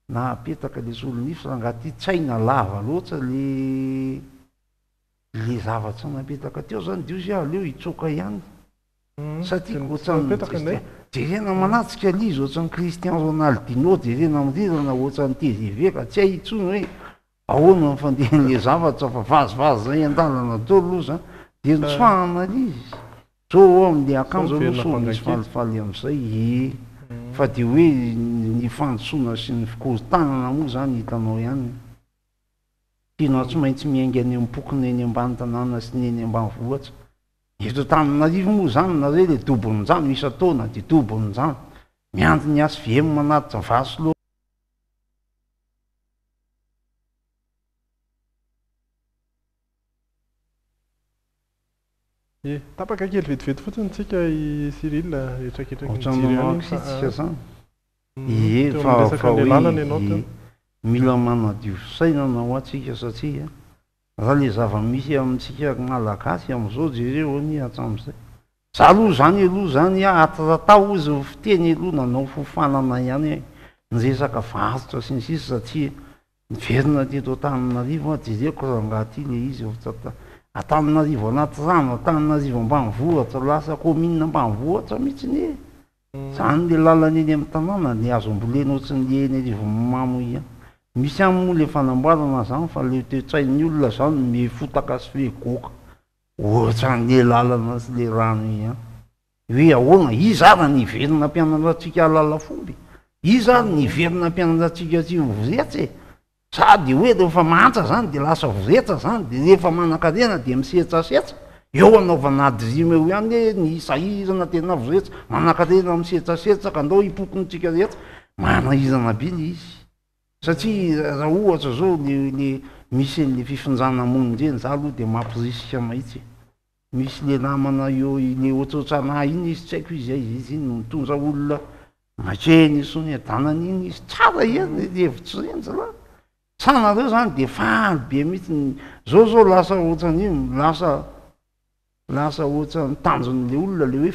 Na apetaka le solonify rangaty tsaina lava loatra le zavatra napetaka teo zany dia izy aleo hitsoka ihany. Satria ohatran'ny jerena manatsika izy ohatran'ny Cristiano Ronaldinho jerena mirirana ohatran'ny TGV ka tsy hay intsony hoe ahoana ny fandehan'le zavatra fa vazivazy zay an-dalana teo aloha zany dia nitsofahana izy. Zao amin'le akanjo aloha so misy falifaly amin'izay fa dia hoe ny fandrosoana sy ny fikorontanana moa zany hitanao ihany. Tianao tsy maintsy miainga any am-pokony eny ambany tanàna sy ny eny ambanivohitra. Eto Antananarivo moa zany nareo le dobon'izany isa-taona dia dobon'izany miandry ny ASVM manatitra vasy loha. Tapaka kely vetivety fotsiny tsika i Cyril ohatran'namaksitsika zany fa mila manadio fisainana ho atsika satria raha le zava-misy amintsika malagasy amin'izao jereo any hatramin'izay. Za aloha zany atratao izy fiteny aloha nanao fofanana ihany niresaka varotra sy ny sisa satria niverina teto Antananarivo jereko rangaty le izy Antananarivo anaty rano Antananarivo ambanivohitra lasa commune ambanivohitra mihitsy zany le lalana eny amin'ny tanàna ny azo ambolena ohatran'ny eny arivo mamo ihany. Misy any moa le fanamboarana zany fa le toe-tsain'ny olona zany mifotaka sy fegoka ohatran'le lalana sy le rano ihany. Hoe ahoana izy ary niverina mpianaratsika alala fomby, izy ary niverina mpianaratsika atsimo voretra sady hoe rehefa mantsa zany dia lasa voretra zany dia rehefa manan-karena dia misetrasetra eo anaovana adrimy eo ihany hoe ny sahirana tena voretra manan-karena misetrasetra ka andao hipokonytsika rehetra manahirana be le izy. satria raha ohatra zao le misy le fifinjana mondy eny za aloha de mampirisika mahitsy misy le namana eo le ohatrohatranahy iny izy tsy haiko izy izy iny mitondra olona makeny sony adanany iny izy tsara eny hevitry renjala sanareo zany de faly be mihitsy zao lasa ohatran'io lasa ohatrany tanjon'le olona le hoe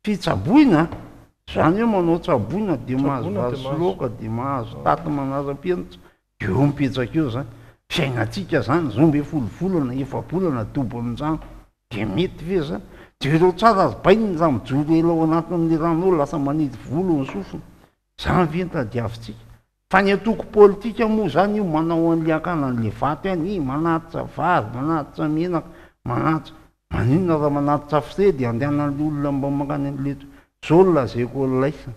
fitsaboina zany hoe manao tsaboina de mahazo vasoloka de mahazo taty manara-penitra de eo mipetraka eo zany fiainatsika zany zao mbe folovolana efabolana dobo amin'izany de mety ve zany de ireo tsara azy bainy za mijory ela ao anatin'le rano eo lasa manidy volo ny sofiny zany ventadiavitsika fa ny atoko politika moa zany io manao an'le akanan'le vaty any manatitra vary manatitra menaka manatitra maninona raha manatitra firedy andehanan'le olona mba makany an'le zao lazeko laisa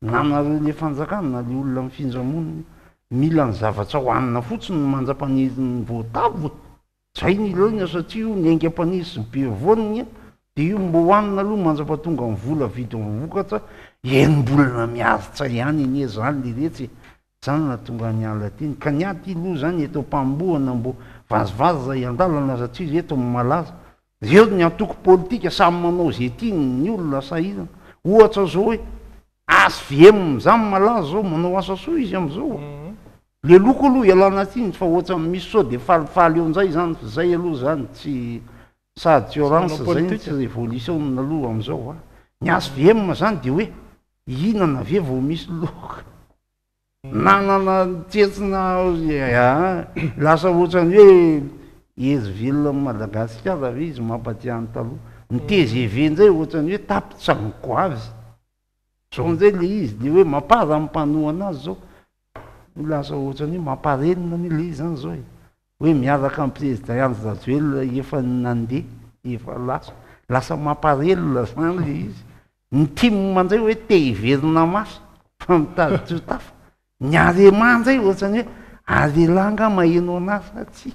nanareo le fanjakana le olona mifindramonina mila ny zavatra hohanina fotsiny ny manjam-paniry voatavo zay ny ilaina satria io ny aingam-paniry be voniny de io mba hohanina aloha manjam-patonga ny vola vidy mivokatra enim-bolana miaritra ihany ine zany le retsy zany na tonga ny ala teny ka ny aty aloha zany eto mpamboana mbo vazivazy zay andalana satria reto malaza reo ny atoko politika samy manao zay tiany ny olona sahirana ohatra zao hoe ASVM zany malaza zao manao asa soa izy am'izao le loko aloha ialana tiny fa ohatra misy sao de falifaly eo an'izay zany zay aloha zany tsy sady tioransa zay tsy révolution aloha am'izao ny ASVM zany de hoe inana ave vao misy loka nanana tsetsina lasa ohatrany hoe ezy velona Madagasikara ave izy mampatiany taloha ny TGV nzay ohatrany hoe tapitsango avy zao am'izay le izy de hoe mampara ampanoa anazy zao lasa ohatrany hoe mamparenina ny le zany zao hoe miaraka amin'ny président Andry Rajoelina efa nandeha efa lasa mamparelona zany le izy ny time manzay hoe te hiverina masy fa mitady tsotafa ny arema nzay ohatrany hoe arelanga maheno anazy atsy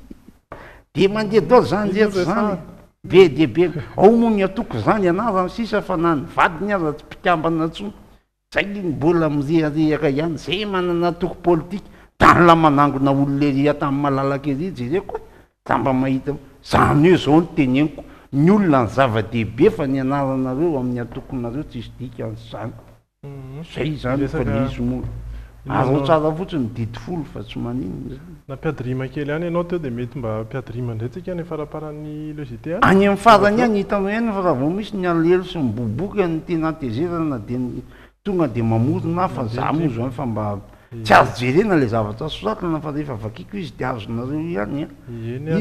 de mandeha dolo zany rehetra zany be de be ao moa ny atoko zany anarany sisa fa na ny vadiny aza tsy mpikambana tsony zay ny mbola mirehirehaka ihany zay manana atoko politika dala manangona olona eria tamin'ny malalaka ery jereko da mba mahita zany hoe zao ny teneniko ny olona ny zava-dehibe fa ny anaranareo amin'ny atokonareo tsisy dika an'zany zay zany polizy moa azo tsara fotsiny didy folo fa tsy manino na mpiadirima kely any ianao teo de mety mba mpiadirima ndraitsika ny faraparan'ny logité any amin'ny farany any hitanao ihany fa raha vao misy ny alelo sy miboboky ny tena tezerana de tonga de mamorona fa za moa zany fa mba tsy azo jerena le zavatra soratana fa rehefa vakiko izy de azonareo ihany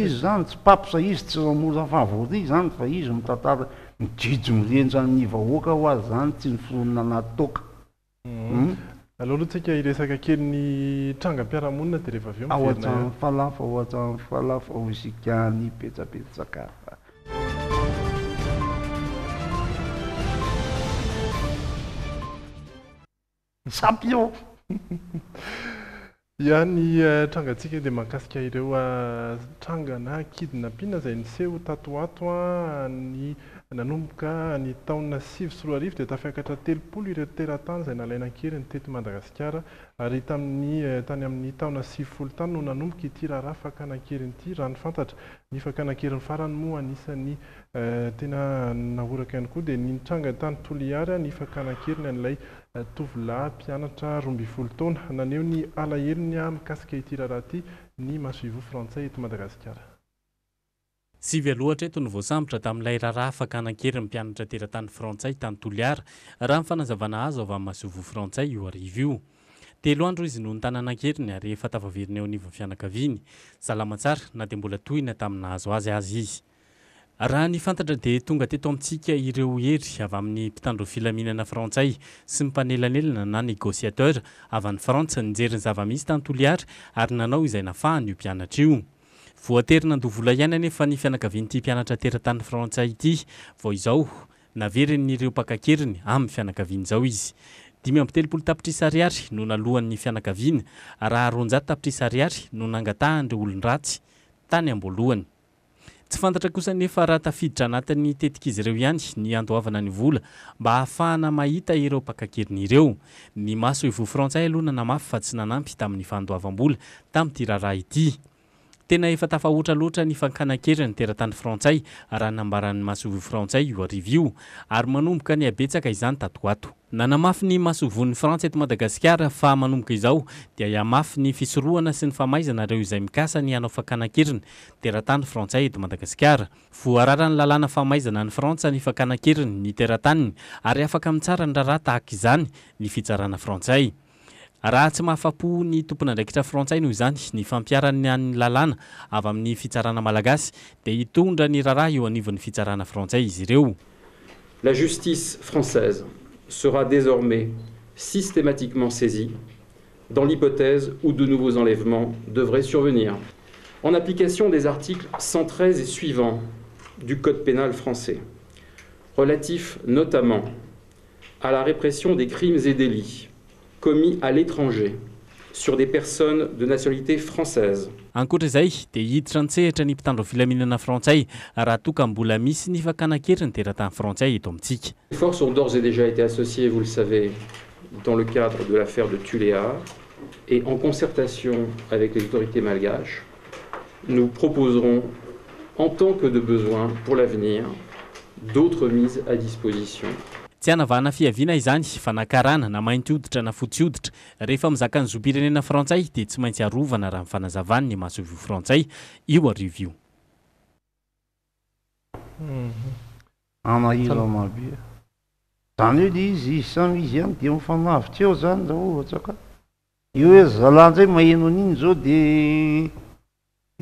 izy zany tsy papisa izy tsy ramora favori zany fa izy mitantara mijijo mirendrany vahoaka ho azy zany tsy ny foronina anaty toka aloha aloha tsika iresaka kely ny trangam-piarahamonina de rehefa avy eo ohatrany falafa ohatrany falafa osikany petsapetsaka sampio ia ny trangantsika de mahakasika ireo trangana kidnapina zay niseho tatoato ny nanomboka ny taona 2024 de tafiakatra 30 ireo teratany zay nalaina kely ny teto Madagasikara ary tamin'ny tany amin'ny taona 20 tany no nanomboka ity raharaha fakana-kely ity raha ny fantatra ny fakana-kely ny farany moa anisan'ny tena nahoraka ihany koa de ny tranga tany Toliara ny fakana-kely an'ilay tovolahy mpianatra 12 taona naneo ny alahelo mikasika ity raharaha ity ny masoivo frantsay eto Madagasikara. Sivy aloatra eto ny voasambotra tamin'ilay raharaha fakana-kely mpianatra teratany frantsay tany Toliara raha ny fanazavana azy avy amin'ny masoivo frantsay io arivo io. Telo andro izy no ny tanànan-keriny ary efa tavaverina eo anivon'ny fianakaviany. Salama tsara na dia mbola tohina tamin'ny nahazo azy izy. Raha ny fantatra dia tonga teto amintsika ireo hery avy amin'ny mpitandro filaminana frantsay sy mimpanelanelana na négociateur avy any Frantsa nijery ny zava-misy tany Toliara ary nanao izay nafahany io mpianatra io. Voatery nandovola ihany anefa ny fianakavian'ity mpianatra teratany frantsay ity vao izao naveryn'ireo mpakakeriny amin'ny fianakaviany izao izy. 5 tapitrisy ariary no nalohan'ny fianakaviana raha 400 tapitrisy ariary no nangatahan'ireo olon-dratsy tany amboalohany. tsy fantatra kosa nefa raha tafiditra anatin'ny tetika izy ireo ihany ny andoavana ny vola mba hahafahana mahita ireo mpakakeriny ireo. Ny maso ivo frantsay aloha namafy fa tsy nanampy tamin'ny fandoavam-bola tamin'ity raharaha ity. Tena efa tafahoatra loatra ny fankanakeriny ny teratany frantsay raha nambaran'ny masovo frantsay io arivo io ary manomboka ny abetsaka izany tato ato. Nanamafy ny masovon'ny Frantsa eto Madagasikara fa manomboka izao dia hiamafy ny fisorohana sy ny famaizana ireo izay mikasa ny hanao fankanakeriny teratany frantsay eto Madagasikara. Voarara ny lalàna famaizana ny Frantsa ny fankanakeriny ny terataniny ary afaka mitsara ny raharaha tahaka izany ny fitsarana frantsay. Raha tsy mahafapo ny tompon'andraikitra frantsay noho izany ny fampiarany any lalàna avy amin'ny fitsarana malagasy dia hitondra ny raharaha eo anivon'ny fitsarana frantsay izy ireo. La justice française sera désormais systématiquement saisie dans l'hypothèse où de nouveaux enlèvements devraient survenir, en application des articles 113 et suivants du Code pénal français, relatifs notamment à la répression des crimes et délits commis à l'étranger sur des personnes de nationalité française. Ankoatra izay dia hiditra an-tsehatra ny mpitandro filaminana frantsay raha toka mbola misy ny fankanakeriny teratany frantsay eto amintsika. Les forces ont d'ores et déjà été associées, vous le savez, dans le cadre de l'affaire de Tuléar et en concertation avec les autorités malgaches, nous proposerons en tant que de besoin pour l'avenir d'autres mises à disposition. Tsy hanavahana fiaviana izany fa nakarana na mainty hoditra na fotsy hoditra rehefa mizaka ny zopirenena frantsay dia tsy maintsy arovana raha mifanazavany ny masovo frantsay io arivo io. Anahirana be. Zany hoe dia izy samy izy ihany dia mifanavitra eo zany raha ohatra ka. Io hoe zalanjay maheno an'iny zao dia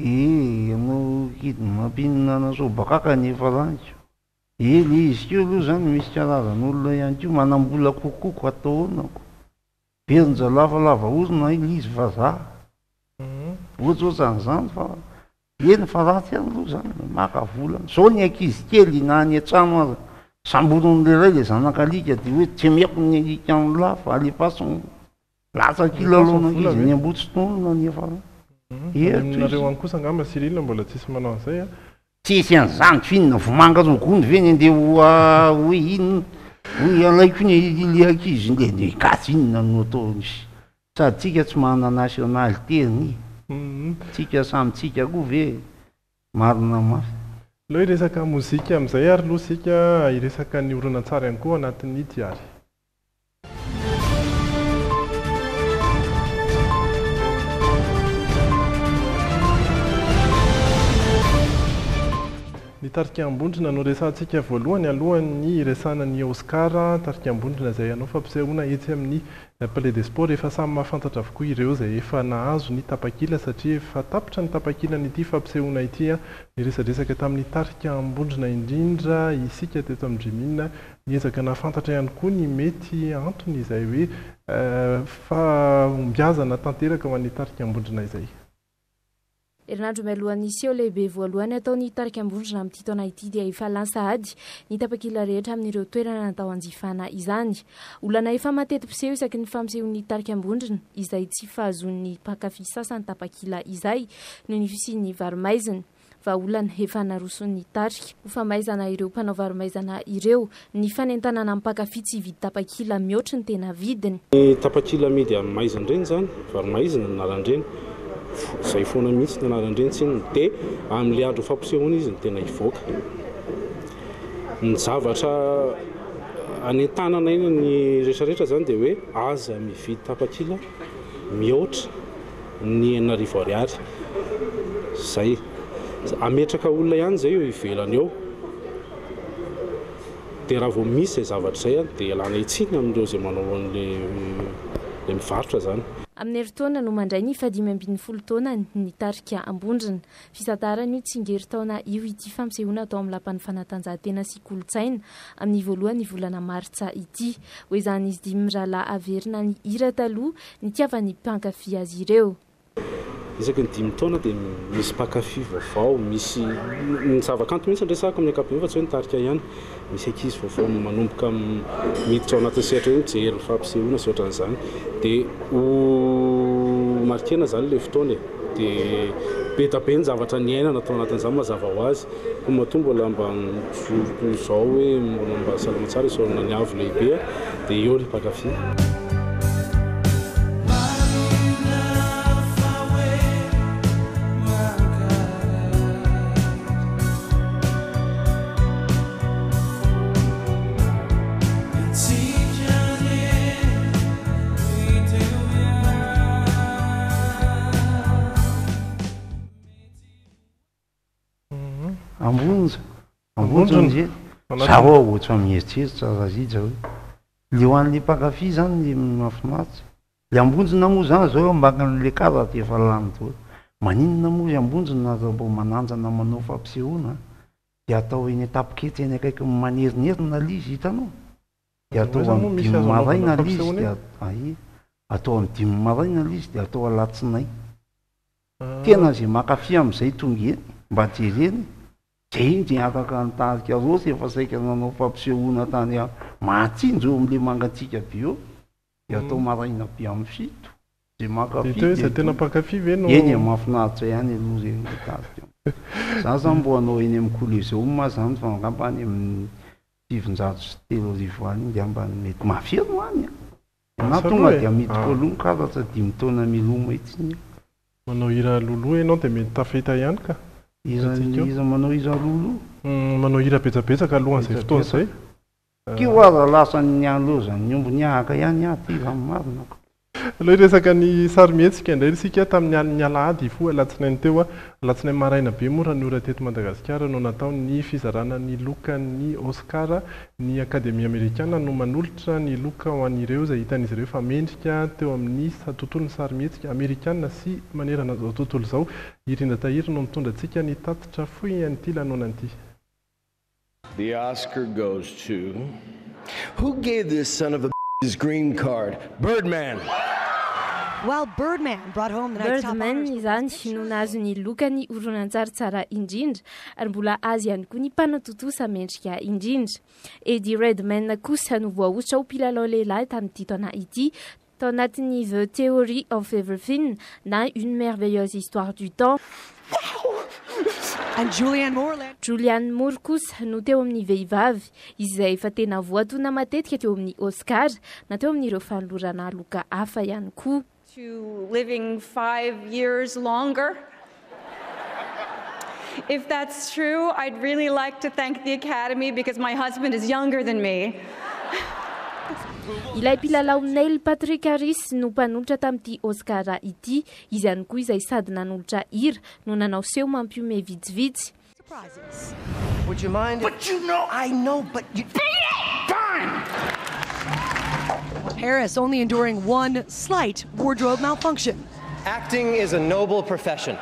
anao kidy mampinina anao bakaka nefa laniko. Ely izy keo aloha zany misy karazan'olona ihany koa manambola kokoko ataonako. Benja lavalava orona ily izy vazaha. Ohatrohatran'izany fa eny fa ratsy ihany aloha zany maka volana. Zao ny ankizy kely na any an-trano aza samboron'leray le zanakalika dia hoe tsy meko ny alikany lafa alefasony latsak'ilalaonankizy ny ambotsotona nefa. Nareo any kosa angamba Cyril mbola tsisy manao an'izay a. Tsisy an'izany finina vomanga rogondy ve ny andeha hoe inona hoe alaiko ny ankizy nde gasy inona no ataony sady tsika tsy manana nationalité ny tsika samy tsika koa ve marina mafy. Loha iresaka mozika amin'izay ary loha sika iresaka ny oronan-tsary ihany koa anatin'ny diary. Ny tarika ambondrina no resantsika voalohany alohan'ny resana ny Oscar tarika ambondrina izay anao fampisehoana etsy amin'ny Palais des Sports efa samy mahafantatra avokoa ireo izay efa nahazo ny tapakila satria efa tapitra ny tapakila n'ity fampisehoana ity ny resadresaka tamin'ny tarika ambondrina indrindra isika teto amin'ny Drimina niezaka nahafantatra ihany koa ny mety antony izay hoe fambiazana tanteraka ho an'ny tarika ambondrina izay. Herinandro mialohan'ny seho lehibe voalohany ataony tarika ambondrina amin'ity taona ity dia efa lansahady ny tapakila rehetra amin'ireo toerana natao hanjifana izany. Olana efa matety mpiseho isaky ny fampisehoan'ny tarika ambondrina izay tsy fahazon'ny mpankafy sasany tapakila izay noho ny fisian'ny varomaizina. Fa olana efa naroson'ny tarika ho famaizana ireo mpanao varomaizana ireo ny fanentanana mpankafy tsy vidy tapakila mihoatra ny tena vidiny. Ny tapakila amidy amin'ny maizina ireny zany varomaizina narandreny. Izay foana mihitsy ny anarandreny tsiny dia amin'ilay andro fampisehoana izy ny tena hivoaka. Ny zavatra anentanana iny ny rehetrarehetra zany dia hoe aza mividy tapakila mihoatra ny 9,000 ariary. Zay ametraka olona ihany zay eo ivelany eo. Dia raha vao misy izay zavatra izay dia alana itsiny amin'ireo izay manao an'ilay mivarotra zany. Amin'ny herintaona no mandray ny 520 taona ny tarika ambondrina. Fisantarana io tsingerin-taona io ity fampisehoana atao amin'ny lapan'ny fanatanjahantena sy kolotsaina amin'ny voalohan'ny volana martsa ity. Ho izany izy dimy rahalahy averina ny hira taloha ny tiavan'ny mpankafy azy ireo. Isaky ny 5 taona dia misy mpankafy vaovao, misy ny zavakanto mihitsy resaka amin'ny ankapobeny fa tsy hoe ny tarika ihany. Misy ankizy vaovao manomboka miditra ao anatin'ny sehatra io mijery fampisehoana sy ohatran'izany. Dia ho markena zany ilay fotoana dia betabe ny zavatra ny ainana atao anatin'izany mazava ho azy ko mahatonga mbola mba nizoroko izao hoe mba salama tsara isaorana ny avo lehibe dia eo ry mpankafy. ambonjy zava ohatra mieritreritra raha iza hoe le ho an'le mpankafy zany le mahafinaritra le ambonjina moa zany zao mbaka n'le kara de efa lany toa maninona moa zy ambonjina raha mbo mananjana manao fampisehoana de atao eny etapikety eny akaiky manerinерina le izy hitanao de atao amin'ny 5 maraina le izy de atao amin'ny 5 maraina le izy de atao alatsinay tena zay mankafy amin'izay tonga eny mba jereny zay iny de afaka nitarika rosy efa saika nanao fampisehoana tany mahatsinjo amin'le mangatsika be eo de atao maraina be amin'ny fito zay mankafy zay tena mpankafy ve no eny mahafinaritra ihany aloha regny tarika za zany mbo anao eny amin'ny collégium ma zany fa angambany amin'ny 730 any de ambany mety mahaferno any na tonga de midiko aloha karatra 5 taona miloma itsiny manao hira lolo ianao de mety tafeta ihany ka iza manao iza lolo manao hira betsabetsaka alohan'izay fotoana zay ke ho aza lasa ny alo zany ny ombo ny ahaka ihany aty raha marinako aloha resaka ny sarimietsika indray isika tamin'ny aliny alahady fo alatsinainy teo alatsinainy maraina be moa raha ny ora teto Madagasikara no natao ny fizarana ny loka ny Oscar ny Akademia Amerikana no manolotra ny loka ho an'ireo izay hitan'izy ireo fa mendrika teo amin'ny tontolon'ny sarimietsika Amerikana sy manerana zao tontolo zao Irinda Tahiry no mitondra antsika ny tatitra fohy an'ity lanonan'ity. The Oscar goes to who gave this son of a his green card? Birdman. Well, Birdman brought home the night's top honors. Birdman izany no nahazo ny lokany horonan-tsary tsara indrindra ary mbola azy ihany koa ny mpanatotosa mendrika indrindra. Eddie Redmayne kosa no voaositra ho mpilalao lehilahy tamin'ity taona ity tao anatin'ny The Theory of Everything na Une merveilleuse histoire du temps. And Julianne Moore kosa no teo amin'ny vehivavy izay efa tena voatona matetika teo amin'ny Oscar na teo amin'ireo fanolorana loka hafa ihany koa. To living 5 years longer. If that's true, I'd really like to thank the Academy because my husband is younger than me. Ilay mpilalao Neil Patrick Harris no mpanolotra tamin'ity Oscar ity, izy ihany koa izay sady nanolotra hira no nanao seho mampiome vitsivitsy. Would you mind? But you know, I know, but you... Fine! Harris only enduring one slight wardrobe malfunction. Acting is a noble profession.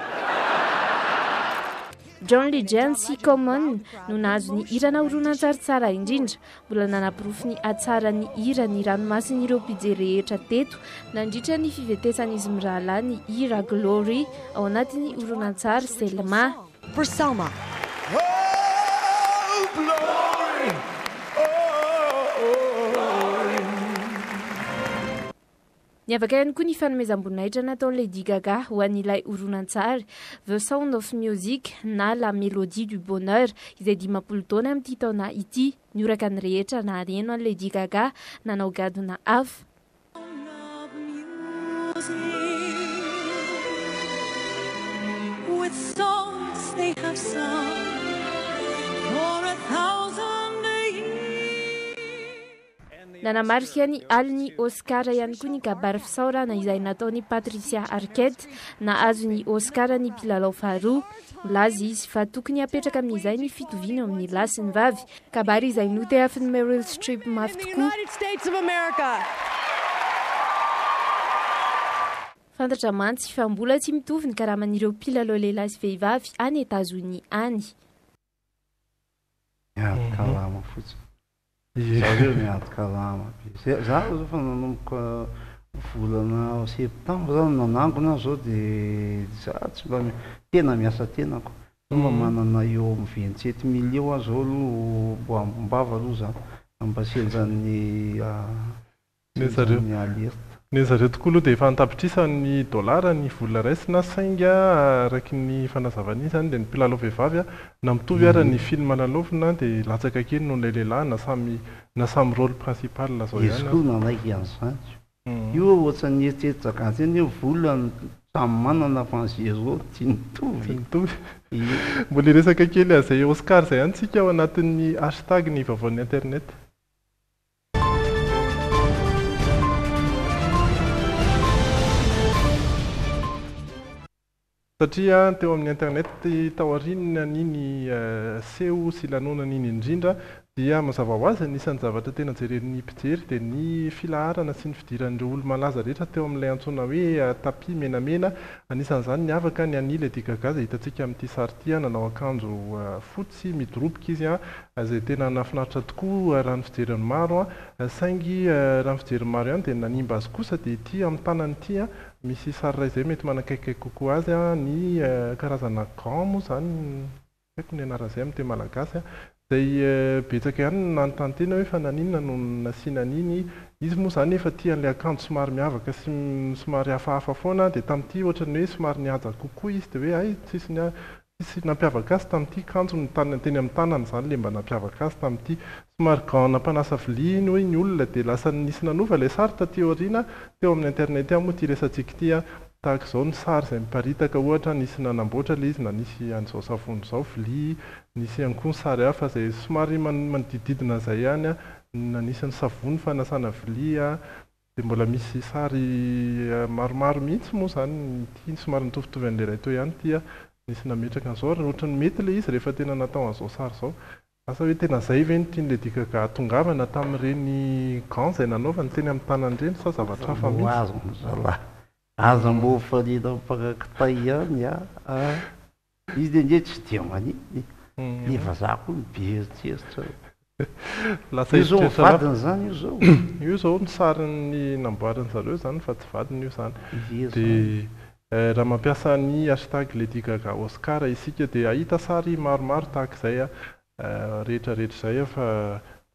John Legend sy Common no nahazo ny hira horonan-tsary tsara indrindra, mbola nanapirofo ny atsara ny hira ny ranomasin'ireo mpijery rehetra teto nandritra ny fivetesan'izy mirahalahy ny hira Glory ao anatin'ny horonan-tsary Selma. For Selma. Oh, glory! Niavaka ihany koa ny fanomezam-boninahitra nataon'i Lady Gaga ho an'ilay horonan-tsary The Sound of Music na La Mélodie du Bonheur izay 20 taona amin'ity taona ity nioraka ny rehetra na hareno an'i Lady Gaga nanao gadona hafa. With songs they have sung for 1,000 years. Nanamarika ny aliny Oscar ihany koa ny kabary fisaorana izay nataon'i Patricia Arquette nahazo ny Oscar ny mpilalao faharoa. Milaza izy fa tokony hapetraka amin'izay ny fitoviana amin'ny lahy sy ny vavy. Kabary izay notehafin'i Meryl Streep mafy tokoa. Fantatra mantsy fa mbola tsy mitovy ny karaman'ireo mpilalao lehilahy sy vehivavy any Etazonia any. Kalama fotsiny. Zareo miady kalama be. Zaho zao fa nanomboka volana septambra zao nanangona zao de za tsy mba tena miasa tenako. Mba manana eo amin'ny 27 million aho zao aloha mbava aloha za mba senjan'ny alerte. ny zareo tokoa aloha dia efa antapitrisany dolara ny vola raisina sainga araky ny fanazavany izany dia ny mpilalao vehivavy na mitovy ara ny film lalaovina dia latsaka kely noho ilay lehilahy na samy rôle principal zao izy koa nanaiky an'izany io ohatrany eritreritrakasy eny io volany samy manana fa zero tsy mitovy mbola resaka kely azay Oscar zay ihany tsika ao anatin'ny hashtag ny vaovaon'ny internet. Satria teo amin'ny internet taorinina niny seho sy lanona niny indrindra dia mazava ho azy anisan'ny zavatra tena jeren'ny mpijery dia ny filaharana sy ny fidiran'ireo olo malaza rehetra teo amin'ilay antsoina hoe tapis menamena. Anisan'izany ny avaka ny an'ilay Lady Gaga izay hitantsika amin'ity sary ity nanao akanjo fotsy midoroboka izy izay tena nafinaritra tokoa raha ny fijeriny maro saingy raha ny fijeriny maro ihany dia nanimba azy kosa dia ity amin'ny tanany ity misy sary iray izay mety manakaiky kokoa azy ny karazana gant moa izany haiko ny anaran'izay amin'ny teny malagasy izay betsaka ihany nanontany hoe fa naninona no nasiana an'iny izy moa izany efa tia an'ilay akanjo somary miavaka sy somary hafahafa foana dia tamin'ity ohatrany hoe somary nihaja kokoa izy dia hoe ay tsisy nampiavaka azy tamin'ity kanjo ny teny amin'ny tanany izany le mba nampiavaka azy tamin'ity somary gant nampanasa vilia iny hoe ny olona dia lasa nisy nanova ilay sary taty aoriana teo amin'ny internet moa ty resantsika ity tahaka izao ny sary izay miparitaka ohatra nisy nanamboatra ilay izy na nisy an'izao savony izao vilia nisy ihany koa ny sary hafa izay somary manodidididina izay ihany na nisy ny savony fanasana vilia dia mbola misy sary maromaro mihitsy moa izany ity somary mitovitovy an'ilay iray teo ihany ity nisy nametraka an'izao raha ohatra ny mety ilay izy rehefa tena natao an'izao sary izao asa hoe tena zay ve ny tiany Lady Gaga tongavana tamin'ireny gant izay nanaovany teny amin'ny tanan'ireny sa zavatra hafa mihitsy aza mbo falina mpakakitay ihany izy dia ndre tsy dia maniny nefa za koa miberitseritra io zao vadiny zany io zao io zao ny sariny namboariny zareo zany fa tsy vadiny io zany dia raha mampiasa ny hashtag Lady Gaga Oscar isika dia ahita sary maromaro tahaka izay rehetrarehetra izay fa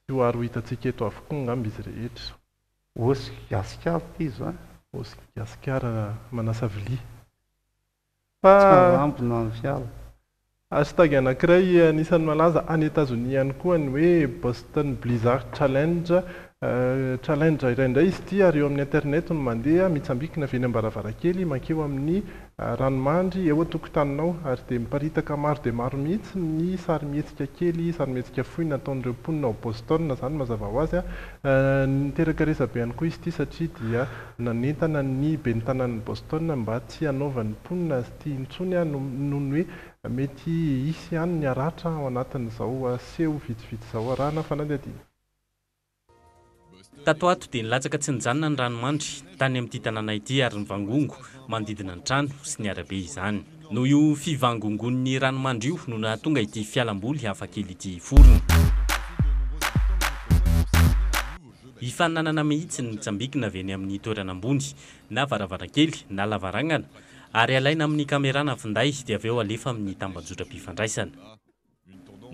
tsy ho aro hitantsika eto avokoa ngamby izy rehetra Oscar ty zany Oscar manasa vilia fa ampina ny fiala hashtag anankiray anisan'ny malaza any États-Unis ihany koa ny hoe Boston Blizzard Challenge iraindray izy ity ary eo amin'ny internet no mandeha mitsambikina avy eny am-baravarakely mankeo amin'ny ranomandry eo an-tokotaninao ary dia miparitaka maro dia maro mihitsy ny sary mihetsika kely sary mihetsika fohy nataon'ireo mponina ao Boston zany mazava ho azy niteraka resabe ihany koa izy ity satria dia nanentana ny ben'ny tanan'ny Boston mba tsy hanaovan'ny mponina azy ity intsony noho ny hoe mety hisy ihany ny aratra ao anatin'izao seho vitsivitsy izao arahana fanadihadiana. Tato ato dia nilatsaka tsy nijanona ny ranomandry tany amin'ity tanàna ity ary ny vangongo manodidina ny trano sy ny arabe izany. Noho io fivangongon'ny ranomandry io no nahatonga ity fialamboly hafakely ity forona. Hifananana mihitsy ny mitsambikina avy eny amin'ny toerana ambony na varavarankely na lavarangana ary alaina amin'ny kamerana finday dia avy eo alefa amin'ny tambajotram-pifandraisana.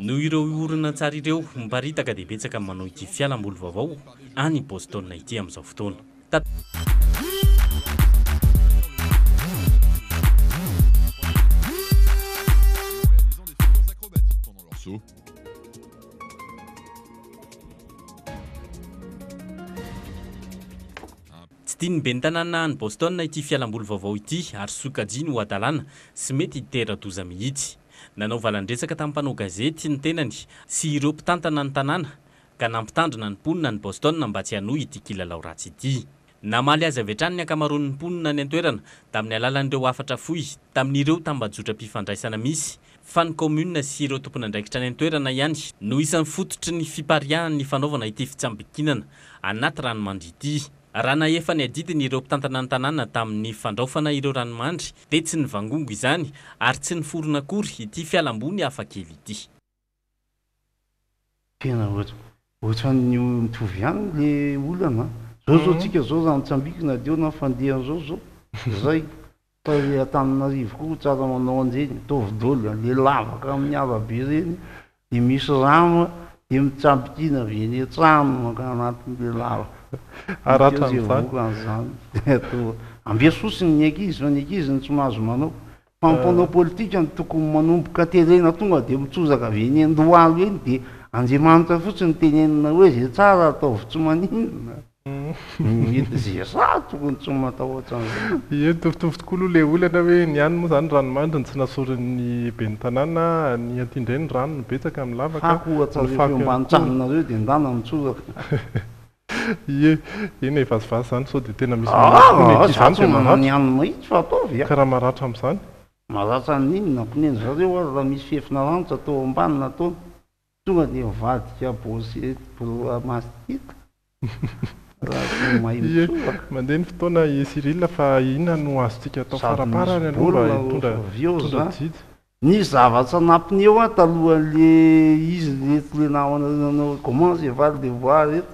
No ireo orona tsara ireo miparitaka dia betsaka manao ity fialamboly vaovao any Boston ity amin'izao fotoana. Tsy tiany ben'ny tanàna any Boston ity fialamboly vaovao ity ary sokajiany ho adalàna sy mety tera-doza mihitsy. Nanao valandresaka tamin'ny mpanao gazety ny tenany sy ireo mpitantana ny tanàna ka nampitandrina ny mponina ny Boston mba tsy hanohy ity kilalao ratsy ity. Namaly azy avy hatrany ny ankamaroan'ny mponina ny an-toerana tamin'ny alalan'ireo afatra fohy tamin'ireo tambajotram-pifandraisana misy fa ny commune sy ireo tompon'andraikitra ny an-toerana ihany no isan'ny fototry ny fipariahan'ny fanaovana ity fitsambikinana anaty ranomandry ity. Raha nahefa ny adidiny ireo mpitantana ny tanàna tamin'ny fandraofana ireo ranomandry dia tsy ny vangongo izany ary tsy ny forona akory ity fialambony hafakely ity. Tena ohatran'ny mitovy ihany le olana zao tsika zao raha mitsambikina deo na fandehan'izao zao zay fa Antananarivo koa tsara manao an'ireny tovi-dolo le lavaka amin'ny arabe ireny dia misy rano dia mitsambikina avy eny an-trano anatin'le lavaka aratra amin'izany zany ambiasosiny ny ankizy fa ny ankizy ny tsy mahazo manao fa mpanao politika ny tokony manomboka terena tonga dia mitsozaka avy eny Andohalo eny dia Andriamanitra fotsiny tenenina hoe zay tsara ataovy tsy maninona mety zay sa tokony tsy matahotra ie mitovitovy tokoa aloha le olana hoe ny any moa zany ranomandriny tsy nasoriny be ny tanàna ny antindray ny rano ny betsaka amin'ny lavaka ambanitraninareo dia ndana mitsoraka ie eny evazivasy zany sao dia tena misy ny any mahitsy fa ataovy karaha maratra amin'izany maratra ninona koneny zareo ary raha misy fefina ranitra atao ambanina atao tonga dia mivadika bosy mastika ie mandeha ny fotoana Cyril fa inona no azontsika atao faraparany aloha mba hitondra jijy ny zavatra nampiny eo a talohan'le izy le namanao commence evaly de voir eto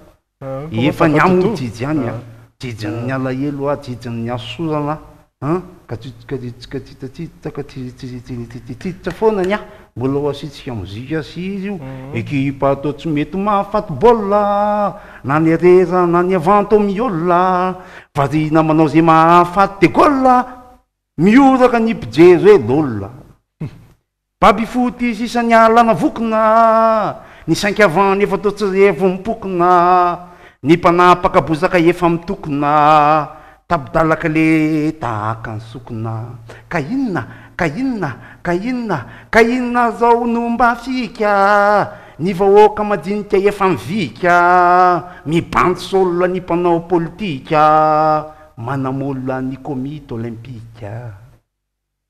efa ny amony jijy any a jijiny alahelo a jijiny ny asorana ka tititra foana ny a mbola ho asitsika mozika sy izy io ekipa atao tsy mety mahafaty baolina na ny rera na ny avanto miolona fa na manao zay mahafaty de gola mioraka ny pijery hoe lolona baby foty sisa ny alana vokona ny sankavany efa atao tsy revo mipokona ny mpanapaka bozaka efa mitokona tabidalaka le tahaka ny sokona ka inona zao no mba fika ny vahoaka madinika efa mivika mibanty solona ny mpanao politika manamolona ny komite olimpika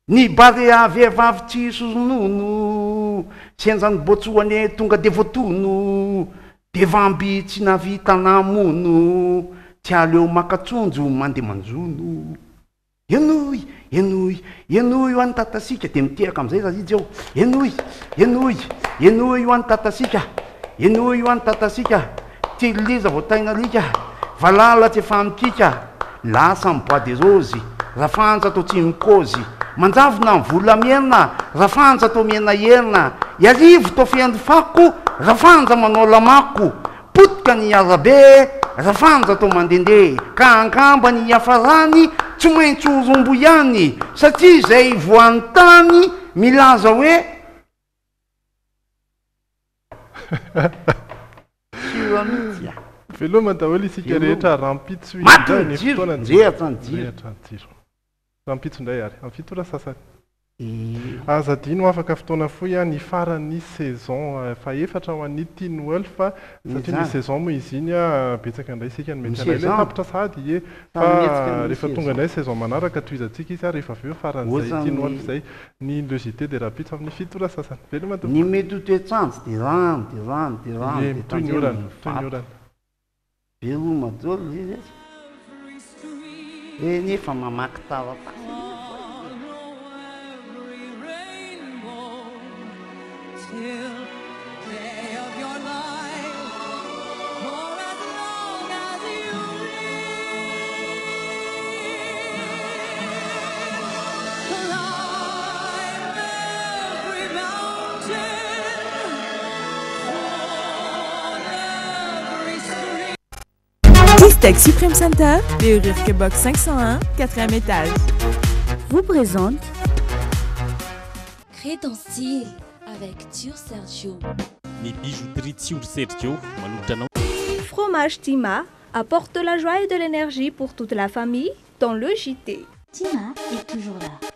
ny barea vehivavy tsy sonono sianjany botsoane tonga de voatono de vamby tsy navita namono tsy aleo makatsonjo mandeha manjono enoy ho any tatasika de miteraka am'izay za izy eo enoy ho any tatasika enoy ho any tatasika tililiza voataina lika valala tsy efa mikika lasa my bois de rose rafanja atao tsy mikozy manjavona ny volamena rafanja atao mena hena iarivo tao fiandy fako rafanja manao lamako potika ny arabe rafanja atao mandendeha ka angamba ny hafarany tsy maintsy rombo ihany satria zay voan'ny tany milaza hoe veloma daholo isika rehetra rampitso rampitso indray ary amin'ny fitoana sasany azadino afaka fotoana foy a ny farany saison fa efatra ho an'ny Teen Wolf satria ny saison moa izy iny a betsaka indray isika ny mety anay le tapitra sady e fa rehefa tonga indray saison manaraka toizantsika izy a rehefa avy eo faran'izay Teen Wolf zay ny logité de rapitso amin'ny fitoana sasany veloma ny mety ho toetranjy de rano mitoy ny orana veloma daholo izy nefa mamaky tavaka Tech Supreme Center, rue Box 501, 4e étage. Vous présente Crédit style avec Tur Sergio. Les bijouteries Tur Sergio, Fromage Tima apporte de la joie et de l'énergie pour toute la famille dans le JT. Tima est toujours là.